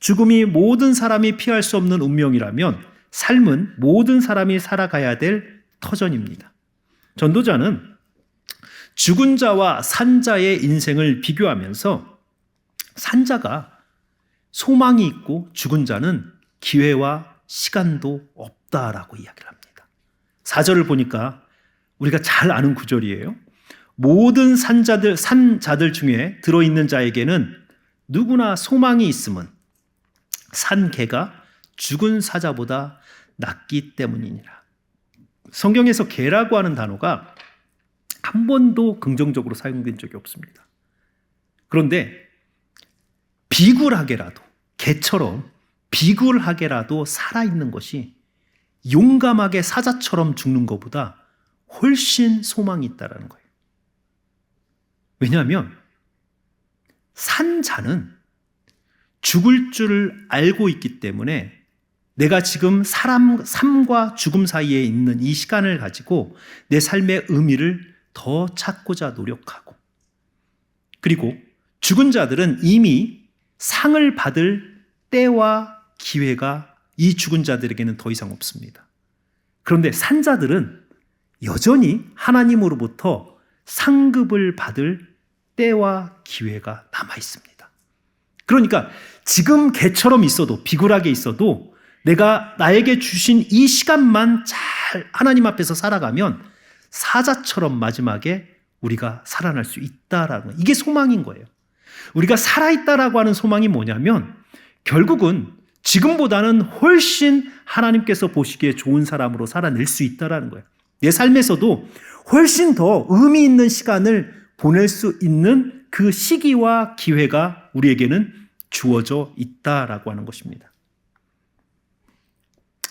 죽음이 모든 사람이 피할 수 없는 운명이라면 삶은 모든 사람이 살아가야 될 터전입니다. 전도자는 죽은 자와 산 자의 인생을 비교하면서 산 자가 소망이 있고 죽은 자는 기회와 시간도 없다라고 이야기를 합니다. 4절을 보니까 우리가 잘 아는 구절이에요. 모든 산 자들 중에 들어있는 자에게는 누구나 소망이 있음은 산 개가 죽은 사자보다 낫기 때문이니라. 성경에서 개라고 하는 단어가 한 번도 긍정적으로 사용된 적이 없습니다. 그런데 비굴하게라도, 개처럼 비굴하게라도 살아있는 것이 용감하게 사자처럼 죽는 것보다 훨씬 소망이 있다는 거예요. 왜냐하면 산자는 죽을 줄을 알고 있기 때문에 내가 지금 삶과 죽음 사이에 있는 이 시간을 가지고 내 삶의 의미를 더 찾고자 노력하고, 그리고 죽은 자들은 이미 상을 받을 때와 기회가 이 죽은 자들에게는 더 이상 없습니다. 그런데 산자들은 여전히 하나님으로부터 상급을 받을 때와 기회가 남아 있습니다. 그러니까 지금 개처럼 있어도, 비굴하게 있어도 내가 나에게 주신 이 시간만 잘 하나님 앞에서 살아가면 사자처럼 마지막에 우리가 살아날 수 있다라는, 이게 소망인 거예요. 우리가 살아있다라고 하는 소망이 뭐냐면 결국은 지금보다는 훨씬 하나님께서 보시기에 좋은 사람으로 살아낼 수 있다라는 거예요. 내 삶에서도 훨씬 더 의미 있는 시간을 보낼 수 있는 그 시기와 기회가 우리에게는 주어져 있다라고 하는 것입니다.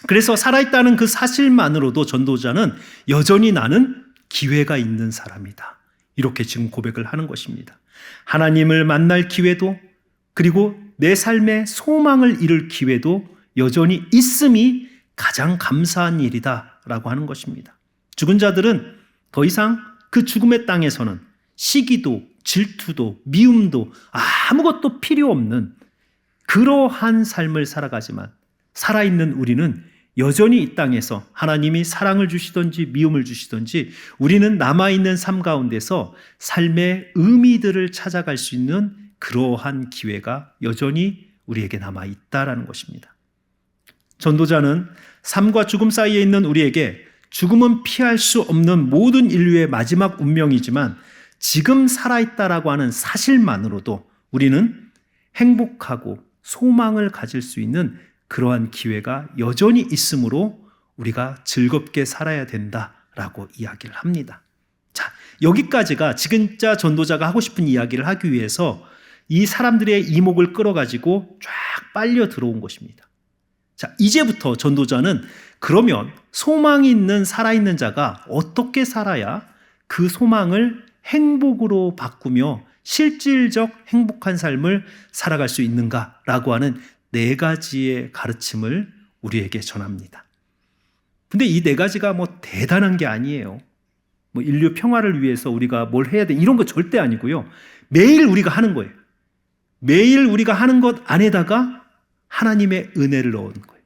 그래서 살아있다는 그 사실만으로도 전도자는 여전히 나는 기회가 있는 사람이다, 이렇게 지금 고백을 하는 것입니다. 하나님을 만날 기회도, 그리고 내 삶의 소망을 이룰 기회도 여전히 있음이 가장 감사한 일이다라고 하는 것입니다. 죽은 자들은 더 이상 그 죽음의 땅에서는 시기도 질투도 미움도 아무것도 필요 없는 그러한 삶을 살아가지만, 살아있는 우리는 여전히 이 땅에서 하나님이 사랑을 주시든지 미움을 주시든지 우리는 남아있는 삶 가운데서 삶의 의미들을 찾아갈 수 있는 그러한 기회가 여전히 우리에게 남아있다라는 것입니다. 전도자는 삶과 죽음 사이에 있는 우리에게 죽음은 피할 수 없는 모든 인류의 마지막 운명이지만 지금 살아있다라고 하는 사실만으로도 우리는 행복하고 소망을 가질 수 있는 그러한 기회가 여전히 있으므로 우리가 즐겁게 살아야 된다라고 이야기를 합니다. 자, 여기까지가 진짜 전도자가 하고 싶은 이야기를 하기 위해서 이 사람들의 이목을 끌어가지고 쫙 빨려 들어온 것입니다. 자, 이제부터 전도자는 그러면 소망이 있는 살아있는 자가 어떻게 살아야 그 소망을 행복으로 바꾸며 실질적 행복한 삶을 살아갈 수 있는가라고 하는 4가지의 가르침을 우리에게 전합니다. 근데 이 4가지가 뭐 대단한 게 아니에요. 뭐 인류 평화를 위해서 우리가 뭘 해야 돼, 이런 거 절대 아니고요. 매일 우리가 하는 거예요. 매일 우리가 하는 것 안에다가 하나님의 은혜를 넣은 거예요.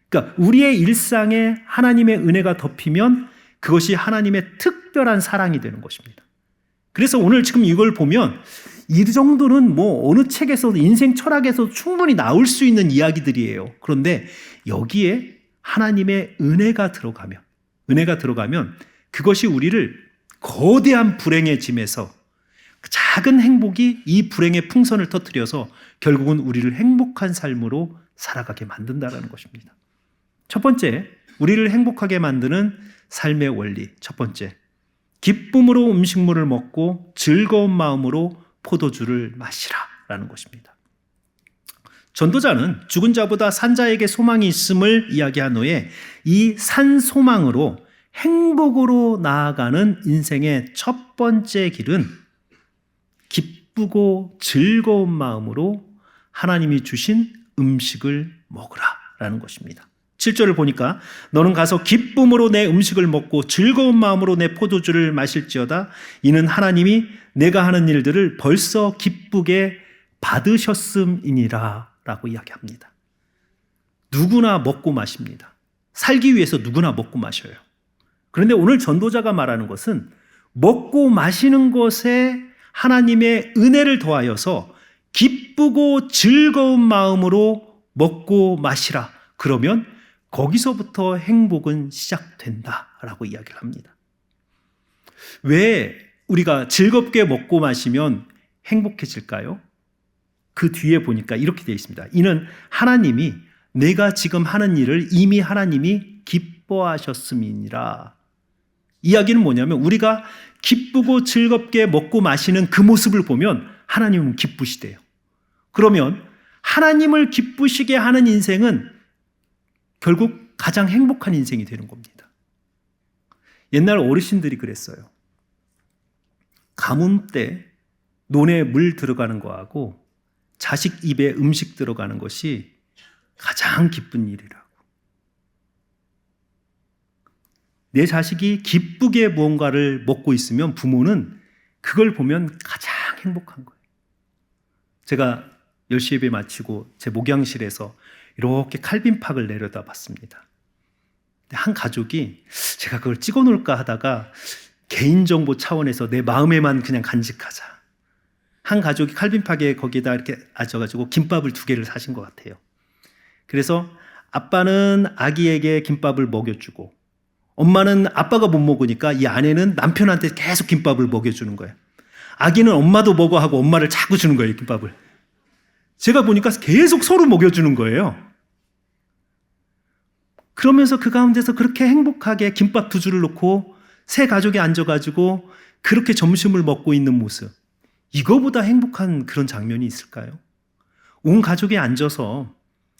그러니까 우리의 일상에 하나님의 은혜가 덮이면 그것이 하나님의 특별한 사랑이 되는 것입니다. 그래서 오늘 지금 이걸 보면 이 정도는 뭐 어느 책에서도 인생 철학에서 충분히 나올 수 있는 이야기들이에요. 그런데 여기에 하나님의 은혜가 들어가면 그것이 우리를 거대한 불행의 짐에서 작은 행복이 이 불행의 풍선을 터뜨려서 결국은 우리를 행복한 삶으로 살아가게 만든다는 것입니다. 첫 번째, 우리를 행복하게 만드는 삶의 원리. 첫 번째, 기쁨으로 음식물을 먹고 즐거운 마음으로 포도주를 마시라라는 것입니다. 전도자는 죽은 자보다 산 자에게 소망이 있음을 이야기한 후에 이 산 소망으로 행복으로 나아가는 인생의 첫 번째 길은 기쁘고 즐거운 마음으로 하나님이 주신 음식을 먹으라라는 것입니다. 7절을 보니까 너는 가서 기쁨으로 내 음식을 먹고 즐거운 마음으로 내 포도주를 마실지어다. 이는 하나님이 내가 하는 일들을 벌써 기쁘게 받으셨음이니라 라고 이야기합니다. 누구나 먹고 마십니다. 살기 위해서 누구나 먹고 마셔요. 그런데 오늘 전도자가 말하는 것은 먹고 마시는 것에 하나님의 은혜를 더하여서 기쁘고 즐거운 마음으로 먹고 마시라. 그러면 거기서부터 행복은 시작된다라고 이야기를 합니다. 왜 우리가 즐겁게 먹고 마시면 행복해질까요? 그 뒤에 보니까 이렇게 되어 있습니다. 이는 하나님이 내가 지금 하는 일을 이미 하나님이 기뻐하셨음이니라. 이야기는 뭐냐면 우리가 기쁘고 즐겁게 먹고 마시는 그 모습을 보면 하나님은 기쁘시대요. 그러면 하나님을 기쁘시게 하는 인생은 결국 가장 행복한 인생이 되는 겁니다. 옛날 어르신들이 그랬어요. 가뭄 때 논에 물 들어가는 거하고 자식 입에 음식 들어가는 것이 가장 기쁜 일이라고. 내 자식이 기쁘게 무언가를 먹고 있으면 부모는 그걸 보면 가장 행복한 거예요. 제가 10시 예배 마치고 제 목양실에서 이렇게 칼빈팍을 내려다봤습니다. 한 가족이 제가 그걸 찍어 놓을까 하다가 개인정보 차원에서 내 마음에만 그냥 간직하자. 한 가족이 칼빈팍에 거기다 이렇게 앉아가지고 김밥을 2개를 사신 것 같아요. 그래서 아빠는 아기에게 김밥을 먹여주고 엄마는 아빠가 못 먹으니까 이 아내는 남편한테 계속 김밥을 먹여주는 거예요. 아기는 엄마도 먹어 하고 엄마를 자꾸 주는 거예요, 김밥을. 제가 보니까 계속 서로 먹여주는 거예요. 그러면서 그 가운데서 그렇게 행복하게 김밥 2줄을 놓고 세 가족이 앉아가지고 그렇게 점심을 먹고 있는 모습. 이거보다 행복한 그런 장면이 있을까요? 온 가족이 앉아서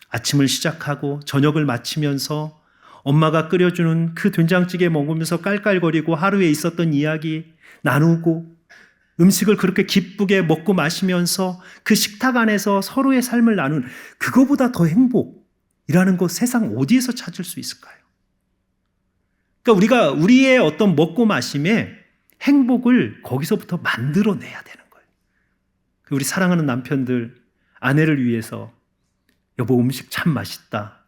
아침을 시작하고 저녁을 마치면서 엄마가 끓여주는 그 된장찌개 먹으면서 깔깔거리고 하루에 있었던 이야기 나누고 음식을 그렇게 기쁘게 먹고 마시면서 그 식탁 안에서 서로의 삶을 나눈 그거보다 더 행복이라는 것 세상 어디에서 찾을 수 있을까요? 그러니까 우리가 우리의 어떤 먹고 마심에 행복을 거기서부터 만들어내야 되는 거예요. 우리 사랑하는 남편들, 아내를 위해서 여보 음식 참 맛있다.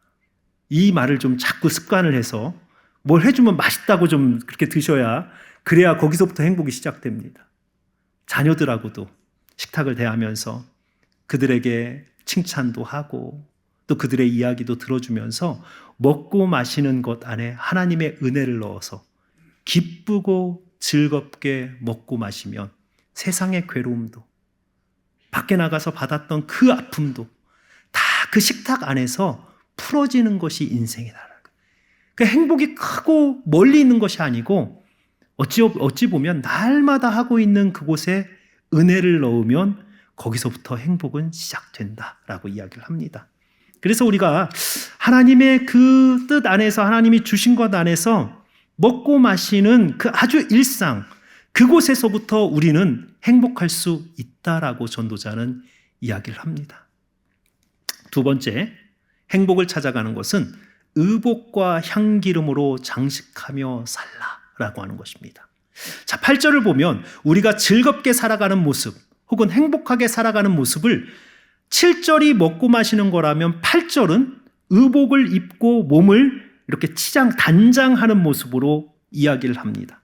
이 말을 좀 자꾸 습관을 해서 뭘 해주면 맛있다고 좀 그렇게 드셔야 그래야 거기서부터 행복이 시작됩니다. 자녀들하고도 식탁을 대하면서 그들에게 칭찬도 하고 또 그들의 이야기도 들어주면서 먹고 마시는 것 안에 하나님의 은혜를 넣어서 기쁘고 즐겁게 먹고 마시면 세상의 괴로움도 밖에 나가서 받았던 그 아픔도 다 그 식탁 안에서 풀어지는 것이 인생이다. 그 행복이 크고 멀리 있는 것이 아니고 어찌 보면 날마다 하고 있는 그곳에 은혜를 넣으면 거기서부터 행복은 시작된다라고 이야기를 합니다. 그래서 우리가 하나님의 그 뜻 안에서 하나님이 주신 것 안에서 먹고 마시는 그 아주 일상 그곳에서부터 우리는 행복할 수 있다라고 전도자는 이야기를 합니다. 두 번째, 행복을 찾아가는 것은 의복과 향기름으로 장식하며 살라라고 하는 것입니다. 자, 8절을 보면 우리가 즐겁게 살아가는 모습 혹은 행복하게 살아가는 모습을 7절이 먹고 마시는 거라면 8절은 의복을 입고 몸을 이렇게 단장하는 모습으로 이야기를 합니다.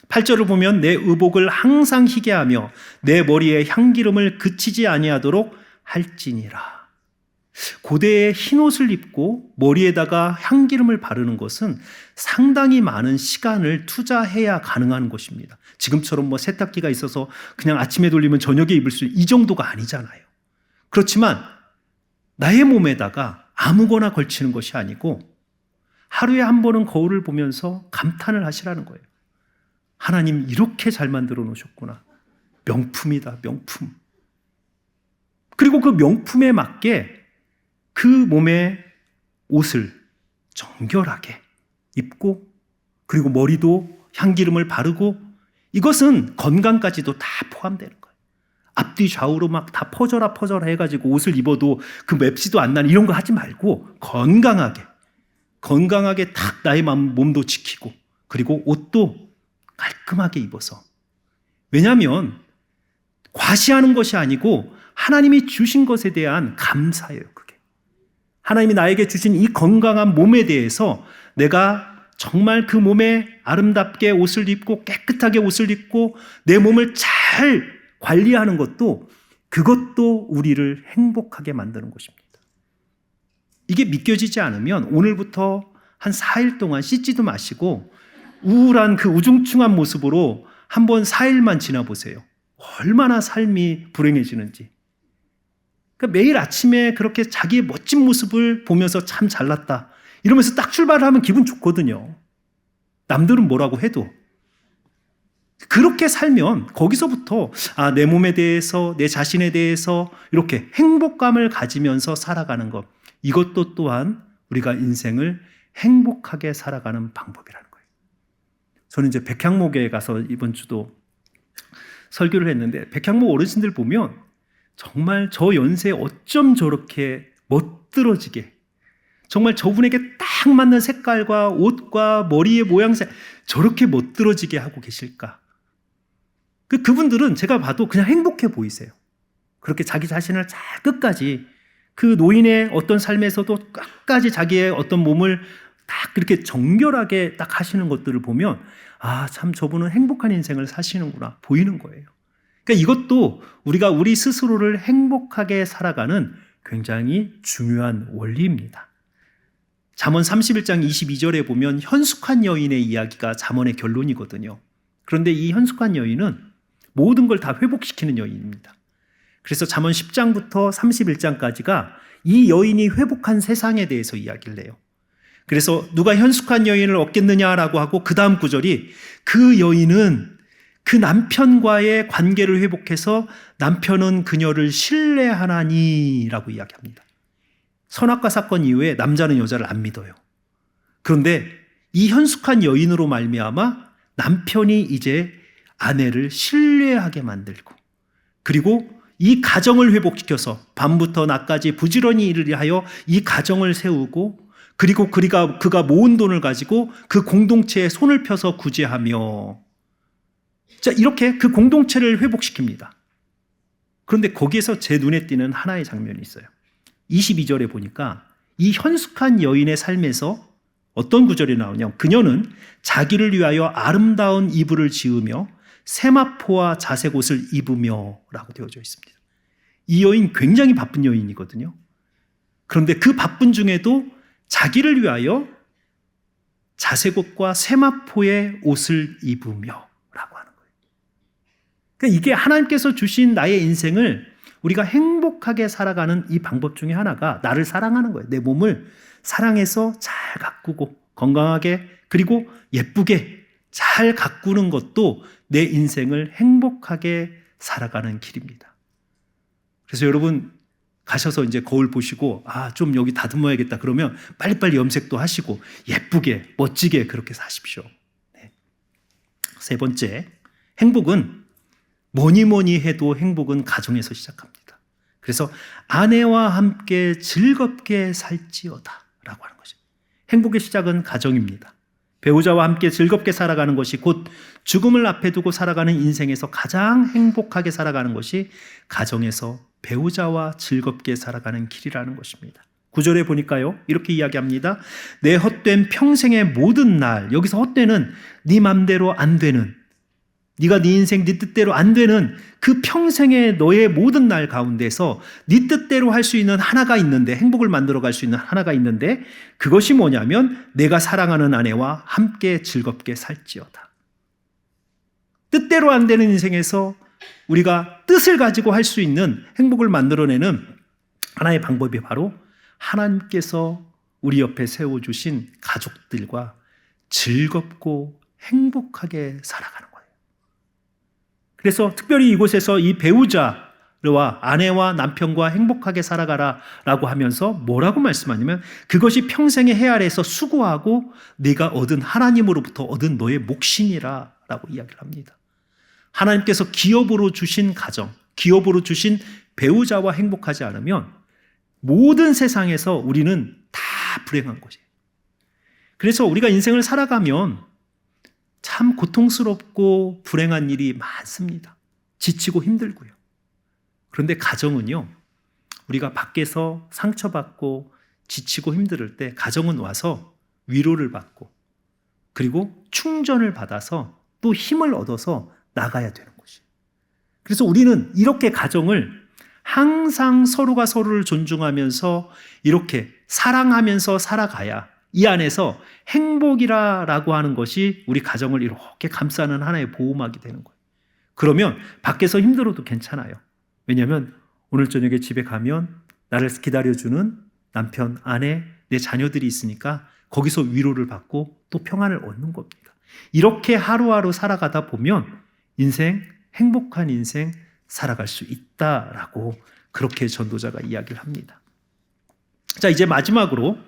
8절을 보면 내 의복을 항상 희게 하며 내 머리에 향기름을 그치지 아니하도록 할지니라. 고대에 흰 옷을 입고 머리에다가 향기름을 바르는 것은 상당히 많은 시간을 투자해야 가능한 것입니다. 지금처럼 세탁기가 있어서 그냥 아침에 돌리면 저녁에 입을 수 있는 이 정도가 아니잖아요. 그렇지만 나의 몸에다가 아무거나 걸치는 것이 아니고 하루에 한 번은 거울을 보면서 감탄을 하시라는 거예요. 하나님 이렇게 잘 만들어 놓으셨구나. 명품이다, 명품. 그리고 그 명품에 맞게 그 몸에 옷을 정결하게 입고 그리고 머리도 향기름을 바르고 이것은 건강까지도 다 포함되는 거예요. 앞뒤 좌우로 막 다 퍼져라 해가지고 옷을 입어도 그 맵시도 안 나는 이런 거 하지 말고 건강하게 딱 나의 몸도 지키고 그리고 옷도 깔끔하게 입어서. 왜냐하면 과시하는 것이 아니고 하나님이 주신 것에 대한 감사예요. 그게 하나님이 나에게 주신 이 건강한 몸에 대해서 내가 정말 그 몸에 아름답게 옷을 입고 깨끗하게 옷을 입고 내 몸을 잘 관리하는 것도 그것도 우리를 행복하게 만드는 것입니다. 이게 믿겨지지 않으면 오늘부터 한 4일 동안 씻지도 마시고 우울한 그 우중충한 모습으로 한번 4일만 지나보세요. 얼마나 삶이 불행해지는지. 그러니까 매일 아침에 그렇게 자기의 멋진 모습을 보면서 참 잘났다 이러면서 딱 출발을 하면 기분 좋거든요. 남들은 뭐라고 해도. 그렇게 살면 거기서부터 내 몸에 대해서 내 자신에 대해서 이렇게 행복감을 가지면서 살아가는 것, 이것도 또한 우리가 인생을 행복하게 살아가는 방법이라는 거예요. 저는 이제 백향목에 가서 이번 주도 설교를 했는데 백향목 어르신들 보면 정말 저 연세에 어쩜 저렇게 멋들어지게 정말 저분에게 딱 맞는 색깔과 옷과 머리의 모양새 저렇게 멋들어지게 하고 계실까? 그분들은 제가 봐도 그냥 행복해 보이세요. 그렇게 자기 자신을 잘 끝까지 그 노인의 어떤 삶에서도 끝까지 자기의 어떤 몸을 딱 그렇게 정결하게 딱 하시는 것들을 보면 참 저분은 행복한 인생을 사시는구나 보이는 거예요. 그러니까 이것도 우리가 우리 스스로를 행복하게 살아가는 굉장히 중요한 원리입니다. 잠언 31장 22절에 보면 현숙한 여인의 이야기가 잠언의 결론이거든요. 그런데 이 현숙한 여인은 모든 걸 다 회복시키는 여인입니다. 그래서 잠언 10장부터 31장까지가 이 여인이 회복한 세상에 대해서 이야기를 해요. 그래서 누가 현숙한 여인을 얻겠느냐라고 하고 그 다음 구절이 그 여인은 그 남편과의 관계를 회복해서 남편은 그녀를 신뢰하나니라고 이야기합니다. 선악과 사건 이후에 남자는 여자를 안 믿어요. 그런데 이 현숙한 여인으로 말미암아 남편이 이제 아내를 신뢰하게 만들고 그리고 이 가정을 회복시켜서 밤부터 낮까지 부지런히 일을 하여 이 가정을 세우고 그리고 그가 모은 돈을 가지고 그 공동체에 손을 펴서 구제하며 이렇게 그 공동체를 회복시킵니다. 그런데 거기에서 제 눈에 띄는 하나의 장면이 있어요. 22절에 보니까 이 현숙한 여인의 삶에서 어떤 구절이 나오냐면 그녀는 자기를 위하여 아름다운 이불을 지으며 세마포와 자색 옷을 입으며 라고 되어져 있습니다. 이 여인 굉장히 바쁜 여인이거든요. 그런데 그 바쁜 중에도 자기를 위하여 자색 옷과 세마포의 옷을 입으며 라고 하는 거예요. 그러니까 이게 하나님께서 주신 나의 인생을 우리가 행복하게 살아가는 이 방법 중에 하나가 나를 사랑하는 거예요. 내 몸을 사랑해서 잘 가꾸고 건강하게 그리고 예쁘게 잘 가꾸는 것도 내 인생을 행복하게 살아가는 길입니다. 그래서 여러분 가셔서 이제 거울 보시고 좀 여기 다듬어야겠다 그러면 빨리빨리 염색도 하시고 예쁘게 멋지게 그렇게 사십시오. 네. 세 번째, 행복은 뭐니 해도 행복은 가정에서 시작합니다. 그래서 아내와 함께 즐겁게 살지어다 라고 하는 것입니다. 행복의 시작은 가정입니다. 배우자와 함께 즐겁게 살아가는 것이 곧 죽음을 앞에 두고 살아가는 인생에서 가장 행복하게 살아가는 것이 가정에서 배우자와 즐겁게 살아가는 길이라는 것입니다. 9절에 보니까요, 이렇게 이야기합니다. 내 헛된 평생의 모든 날, 여기서 헛되는 네 맘대로 안 되는, 네가 네 인생 네 뜻대로 안 되는 그 평생의 너의 모든 날 가운데서 네 뜻대로 할 수 있는 하나가 있는데, 행복을 만들어갈 수 있는 하나가 있는데, 그것이 뭐냐면 내가 사랑하는 아내와 함께 즐겁게 살지어다. 뜻대로 안 되는 인생에서 우리가 뜻을 가지고 할 수 있는 행복을 만들어내는 하나의 방법이 바로 하나님께서 우리 옆에 세워주신 가족들과 즐겁고 행복하게 살아가는 거예요. 그래서 특별히 이곳에서 이 배우자와 아내와 남편과 행복하게 살아가라 라고 하면서 뭐라고 말씀하냐면, 그것이 평생의 해 아래에서 수고하고 네가 얻은 하나님으로부터 얻은 너의 몫이니라 라고 이야기를 합니다. 하나님께서 기업으로 주신 가정, 기업으로 주신 배우자와 행복하지 않으면 모든 세상에서 우리는 다 불행한 것이에요. 그래서 우리가 인생을 살아가면 참 고통스럽고 불행한 일이 많습니다. 지치고 힘들고요. 그런데 가정은요, 우리가 밖에서 상처받고 지치고 힘들 때 가정은 와서 위로를 받고 그리고 충전을 받아서 또 힘을 얻어서 나가야 되는 것이에요. 그래서 우리는 이렇게 가정을 항상 서로가 서로를 존중하면서 이렇게 사랑하면서 살아가야 이 안에서 행복이라고 하는 것이 우리 가정을 이렇게 감싸는 하나의 보호막이 되는 거예요. 그러면 밖에서 힘들어도 괜찮아요. 왜냐하면 오늘 저녁에 집에 가면 나를 기다려주는 남편, 아내, 내 자녀들이 있으니까 거기서 위로를 받고 또 평안을 얻는 겁니다. 이렇게 하루하루 살아가다 보면 인생, 행복한 인생 살아갈 수 있다라고 그렇게 전도자가 이야기를 합니다. 자, 이제 마지막으로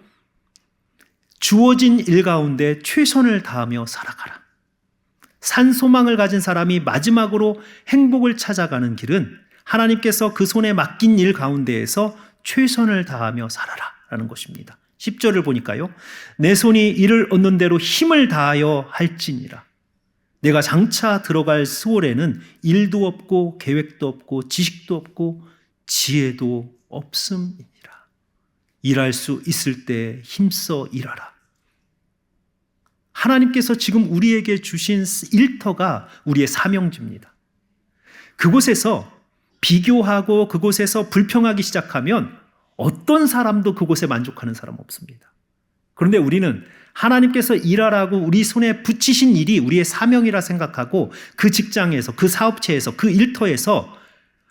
주어진 일 가운데 최선을 다하며 살아가라. 산 소망을 가진 사람이 마지막으로 행복을 찾아가는 길은 하나님께서 그 손에 맡긴 일 가운데에서 최선을 다하며 살아라 라는 것입니다. 10절을 보니까요, 내 손이 이를 얻는 대로 힘을 다하여 할지니라. 내가 장차 들어갈 수월에는 일도 없고 계획도 없고 지식도 없고 지혜도 없음이니라. 일할 수 있을 때 힘써 일하라. 하나님께서 지금 우리에게 주신 일터가 우리의 사명지입니다. 그곳에서 비교하고 그곳에서 불평하기 시작하면 어떤 사람도 그곳에 만족하는 사람 없습니다. 그런데 우리는 하나님께서 일하라고 우리 손에 붙이신 일이 우리의 사명이라 생각하고 그 직장에서, 그 사업체에서, 그 일터에서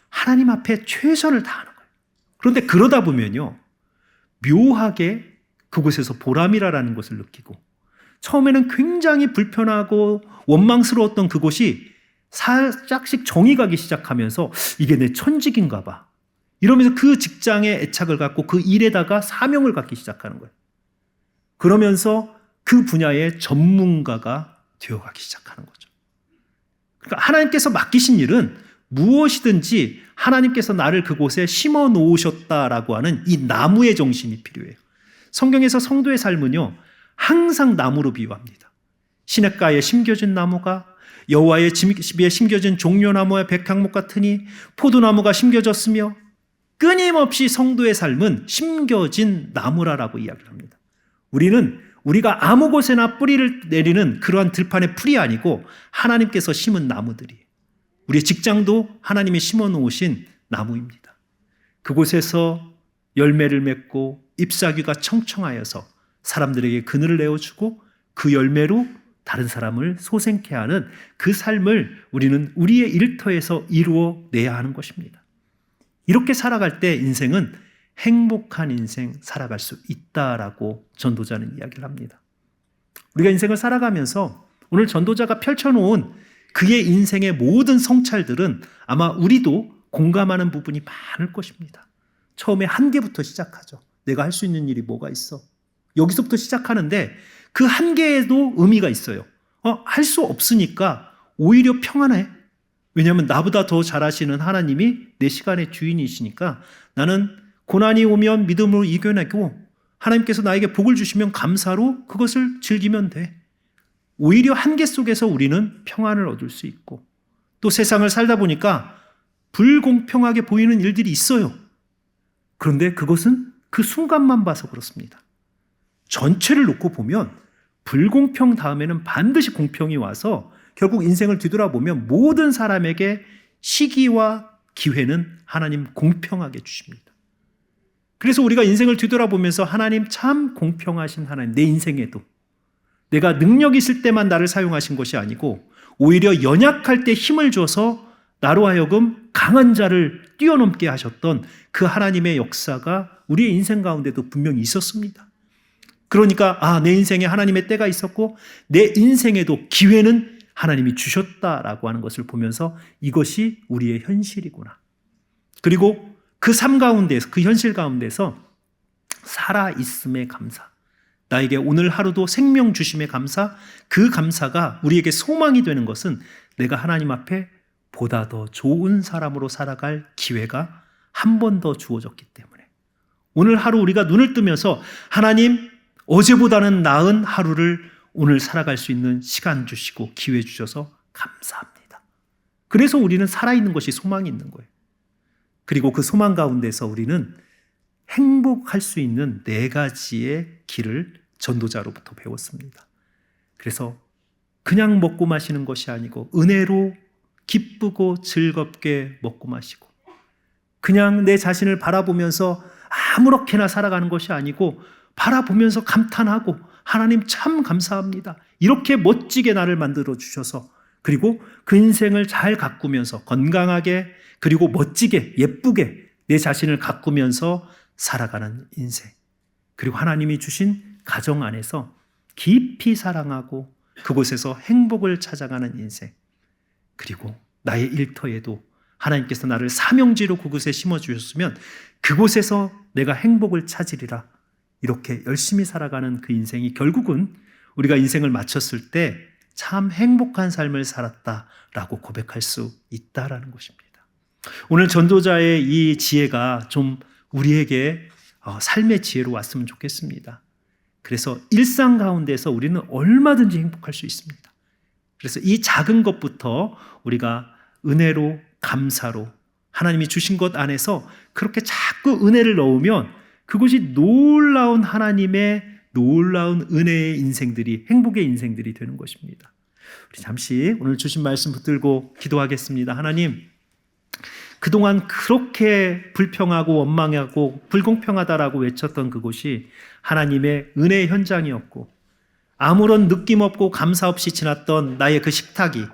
하나님 앞에 최선을 다하는 거예요. 그런데 그러다 보면요, 묘하게 그곳에서 보람이라는 것을 느끼고, 처음에는 굉장히 불편하고 원망스러웠던 그곳이 살짝씩 정이 가기 시작하면서 이게 내 천직인가 봐, 이러면서 그 직장에 애착을 갖고 그 일에다가 사명을 갖기 시작하는 거예요. 그러면서 그 분야의 전문가가 되어가기 시작하는 거죠. 그러니까 하나님께서 맡기신 일은 무엇이든지 하나님께서 나를 그곳에 심어 놓으셨다라고 하는 이 나무의 정신이 필요해요. 성경에서 성도의 삶은요, 항상 나무로 비유합니다. 시냇가에 심겨진 나무가 여호와의 집에 심겨진 종려나무와 백향목 같으니 포도나무가 심겨졌으며, 끊임없이 성도의 삶은 심겨진 나무라라고 이야기를 합니다. 우리는 우리가 아무 곳에나 뿌리를 내리는 그러한 들판의 풀이 아니고 하나님께서 심은 나무들이에요. 우리의 직장도 하나님이 심어 놓으신 나무입니다. 그곳에서 열매를 맺고 잎사귀가 청청하여서 사람들에게 그늘을 내어주고 그 열매로 다른 사람을 소생케 하는 그 삶을 우리는 우리의 일터에서 이루어내야 하는 것입니다. 이렇게 살아갈 때 인생은 행복한 인생 살아갈 수 있다라고 전도자는 이야기를 합니다. 우리가 인생을 살아가면서 오늘 전도자가 펼쳐놓은 그의 인생의 모든 성찰들은 아마 우리도 공감하는 부분이 많을 것입니다. 처음에 한계부터 시작하죠. 내가 할 수 있는 일이 뭐가 있어? 여기서부터 시작하는데 그 한계에도 의미가 있어요. 할 수 없으니까 오히려 평안해. 왜냐하면 나보다 더 잘하시는 하나님이 내 시간의 주인이시니까 나는 고난이 오면 믿음으로 이겨내고 하나님께서 나에게 복을 주시면 감사로 그것을 즐기면 돼. 오히려 한계 속에서 우리는 평안을 얻을 수 있고, 또 세상을 살다 보니까 불공평하게 보이는 일들이 있어요. 그런데 그것은 그 순간만 봐서 그렇습니다. 전체를 놓고 보면 불공평 다음에는 반드시 공평이 와서 결국 인생을 뒤돌아보면 모든 사람에게 시기와 기회는 하나님 공평하게 주십니다. 그래서 우리가 인생을 뒤돌아보면서 하나님 참 공평하신 하나님, 내 인생에도 내가 능력 있을 때만 나를 사용하신 것이 아니고 오히려 연약할 때 힘을 줘서 나로 하여금 강한 자를 뛰어넘게 하셨던 그 하나님의 역사가 우리의 인생 가운데도 분명히 있었습니다. 그러니까 내 인생에 하나님의 때가 있었고 내 인생에도 기회는 하나님이 주셨다라고 하는 것을 보면서 이것이 우리의 현실이구나. 그리고 그 삶 가운데서, 그 현실 가운데서 살아있음에 감사, 나에게 오늘 하루도 생명 주심에 감사, 그 감사가 우리에게 소망이 되는 것은 내가 하나님 앞에 보다 더 좋은 사람으로 살아갈 기회가 한 번 더 주어졌기 때문에 오늘 하루 우리가 눈을 뜨면서 하나님 어제보다는 나은 하루를 오늘 살아갈 수 있는 시간 주시고 기회 주셔서 감사합니다. 그래서 우리는 살아있는 것이 소망이 있는 거예요. 그리고 그 소망 가운데서 우리는 행복할 수 있는 4가지의 길을 전도자로부터 배웠습니다. 그래서 그냥 먹고 마시는 것이 아니고 은혜로 기쁘고 즐겁게 먹고 마시고 그냥 내 자신을 바라보면서 아무렇게나 살아가는 것이 아니고 바라보면서 감탄하고 하나님 참 감사합니다. 이렇게 멋지게 나를 만들어 주셔서 그리고 그 인생을 잘 가꾸면서 건강하게 그리고 멋지게 예쁘게 내 자신을 가꾸면서 살아가는 인생. 그리고 하나님이 주신 가정 안에서 깊이 사랑하고 그곳에서 행복을 찾아가는 인생. 그리고 나의 일터에도 하나님께서 나를 사명지로 그곳에 심어주셨으면 그곳에서 내가 행복을 찾으리라. 이렇게 열심히 살아가는 그 인생이 결국은 우리가 인생을 마쳤을 때 참 행복한 삶을 살았다라고 고백할 수 있다라는 것입니다. 오늘 전도자의 이 지혜가 좀 우리에게 삶의 지혜로 왔으면 좋겠습니다. 그래서 일상 가운데서 우리는 얼마든지 행복할 수 있습니다. 그래서 이 작은 것부터 우리가 은혜로 감사로 하나님이 주신 것 안에서 그렇게 자꾸 은혜를 넣으면 그것이 놀라운 하나님의 놀라운 은혜의 인생들이 행복의 인생들이 되는 것입니다. 우리 잠시 오늘 주신 말씀 붙들고 기도하겠습니다. 하나님, 그동안 그렇게 불평하고 원망하고 불공평하다라고 외쳤던 그곳이 하나님의 은혜의 현장이었고 아무런 느낌 없고 감사 없이 지났던 나의 그 식탁이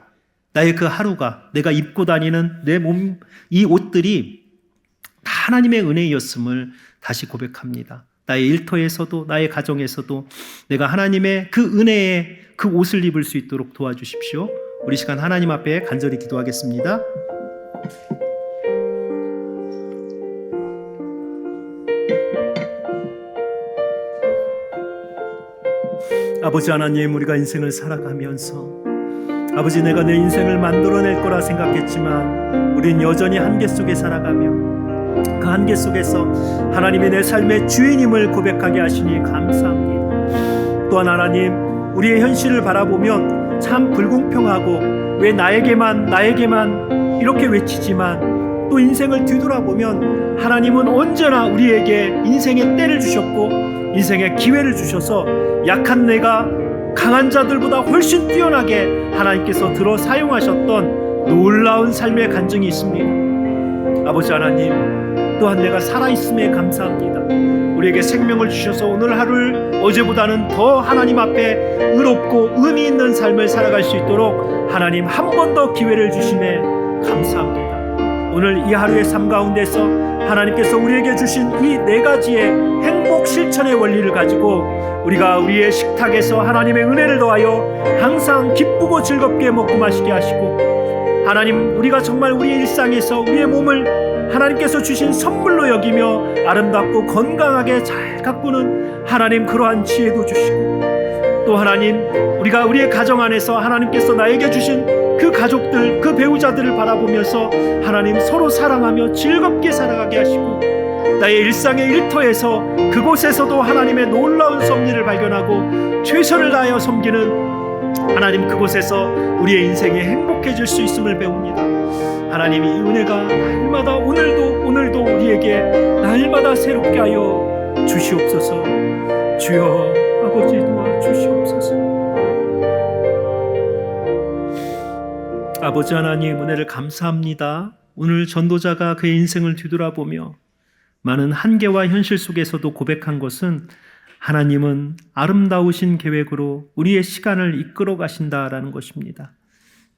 나의 그 하루가 내가 입고 다니는 내 몸, 이 옷들이 다 하나님의 은혜였음을 다시 고백합니다. 나의 일터에서도 나의 가정에서도 내가 하나님의 그 은혜에 그 옷을 입을 수 있도록 도와주십시오. 우리 시간 하나님 앞에 간절히 기도하겠습니다. 아버지 하나님, 우리가 인생을 살아가면서 아버지 내가 내 인생을 만들어낼 거라 생각했지만 우린 여전히 한계 속에 살아가며 그 한계 속에서 하나님이 내 삶의 주인임을 고백하게 하시니 감사합니다. 또한 하나님, 우리의 현실을 바라보면 참 불공평하고 왜 나에게만 이렇게 외치지만 또 인생을 뒤돌아보면 하나님은 언제나 우리에게 인생의 때를 주셨고 인생의 기회를 주셔서 약한 내가 강한 자들보다 훨씬 뛰어나게 하나님께서 들어 사용하셨던 놀라운 삶의 간증이 있습니다. 아버지 하나님, 또한 내가 살아있음에 감사합니다. 우리에게 생명을 주셔서 오늘 하루를 어제보다는 더 하나님 앞에 의롭고 의미 있는 삶을 살아갈 수 있도록 하나님 한 번 더 기회를 주심에 감사합니다. 오늘 이 하루의 삶 가운데서 하나님께서 우리에게 주신 이 4가지의 행복 실천의 원리를 가지고 우리가 우리의 식탁에서 하나님의 은혜를 더하여 항상 기쁘고 즐겁게 먹고 마시게 하시고 하나님, 우리가 정말 우리의 일상에서 우리의 몸을 하나님께서 주신 선물로 여기며 아름답고 건강하게 잘 가꾸는 하나님 그러한 지혜도 주시고 또 하나님, 우리가 우리의 가정 안에서 하나님께서 나에게 주신 그 가족들, 그 배우자들을 바라보면서 하나님 서로 사랑하며 즐겁게 살아가게 하시고 나의 일상의 일터에서 그곳에서도 하나님의 놀라운 섭리를 발견하고 최선을 다하여 섬기는 하나님, 그곳에서 우리의 인생이 행복해질 수 있음을 배웁니다. 하나님이 이 은혜가 날마다 오늘도 우리에게 날마다 새롭게 하여 주시옵소서. 주여 아버지 도와주시옵소서. 아버지 하나님 은혜를 감사합니다. 오늘 전도자가 그의 인생을 뒤돌아보며 많은 한계와 현실 속에서도 고백한 것은 하나님은 아름다우신 계획으로 우리의 시간을 이끌어 가신다라는 것입니다.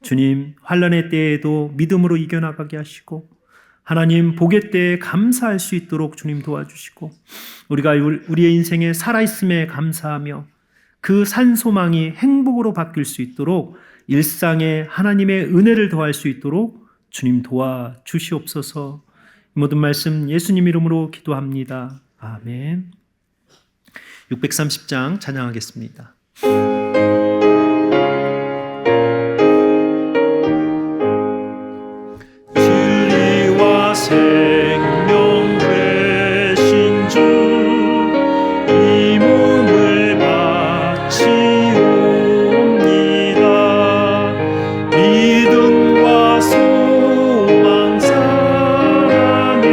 주님, 환난의 때에도 믿음으로 이겨나가게 하시고 하나님 복의 때에 감사할 수 있도록 주님 도와주시고 우리가 우리의 인생에 살아있음에 감사하며 그 산소망이 행복으로 바뀔 수 있도록 일상에 하나님의 은혜를 더할 수 있도록 주님 도와주시옵소서. 모든 말씀 예수님 이름으로 기도합니다. 아멘. 630장 찬양하겠습니다. 진리와 생명 되신 주, 이 몸을 바치옵니다. 믿음과 소망 사랑에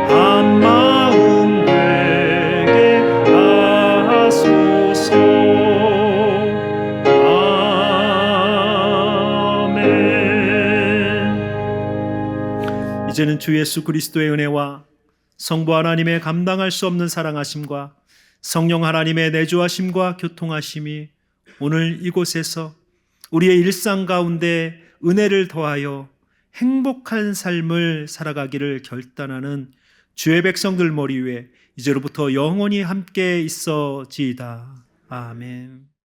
한 마음 되게 하소서. 아멘. 이제는 주 예수 그리스도의 은혜와 성부 하나님의 감당할 수 없는 사랑하심과 성령 하나님의 내주하심과 교통하심이 오늘 이곳에서 우리의 일상 가운데 은혜를 더하여 행복한 삶을 살아가기를 결단하는 주의 백성들 머리 위에 이제로부터 영원히 함께 있어지이다. 아멘.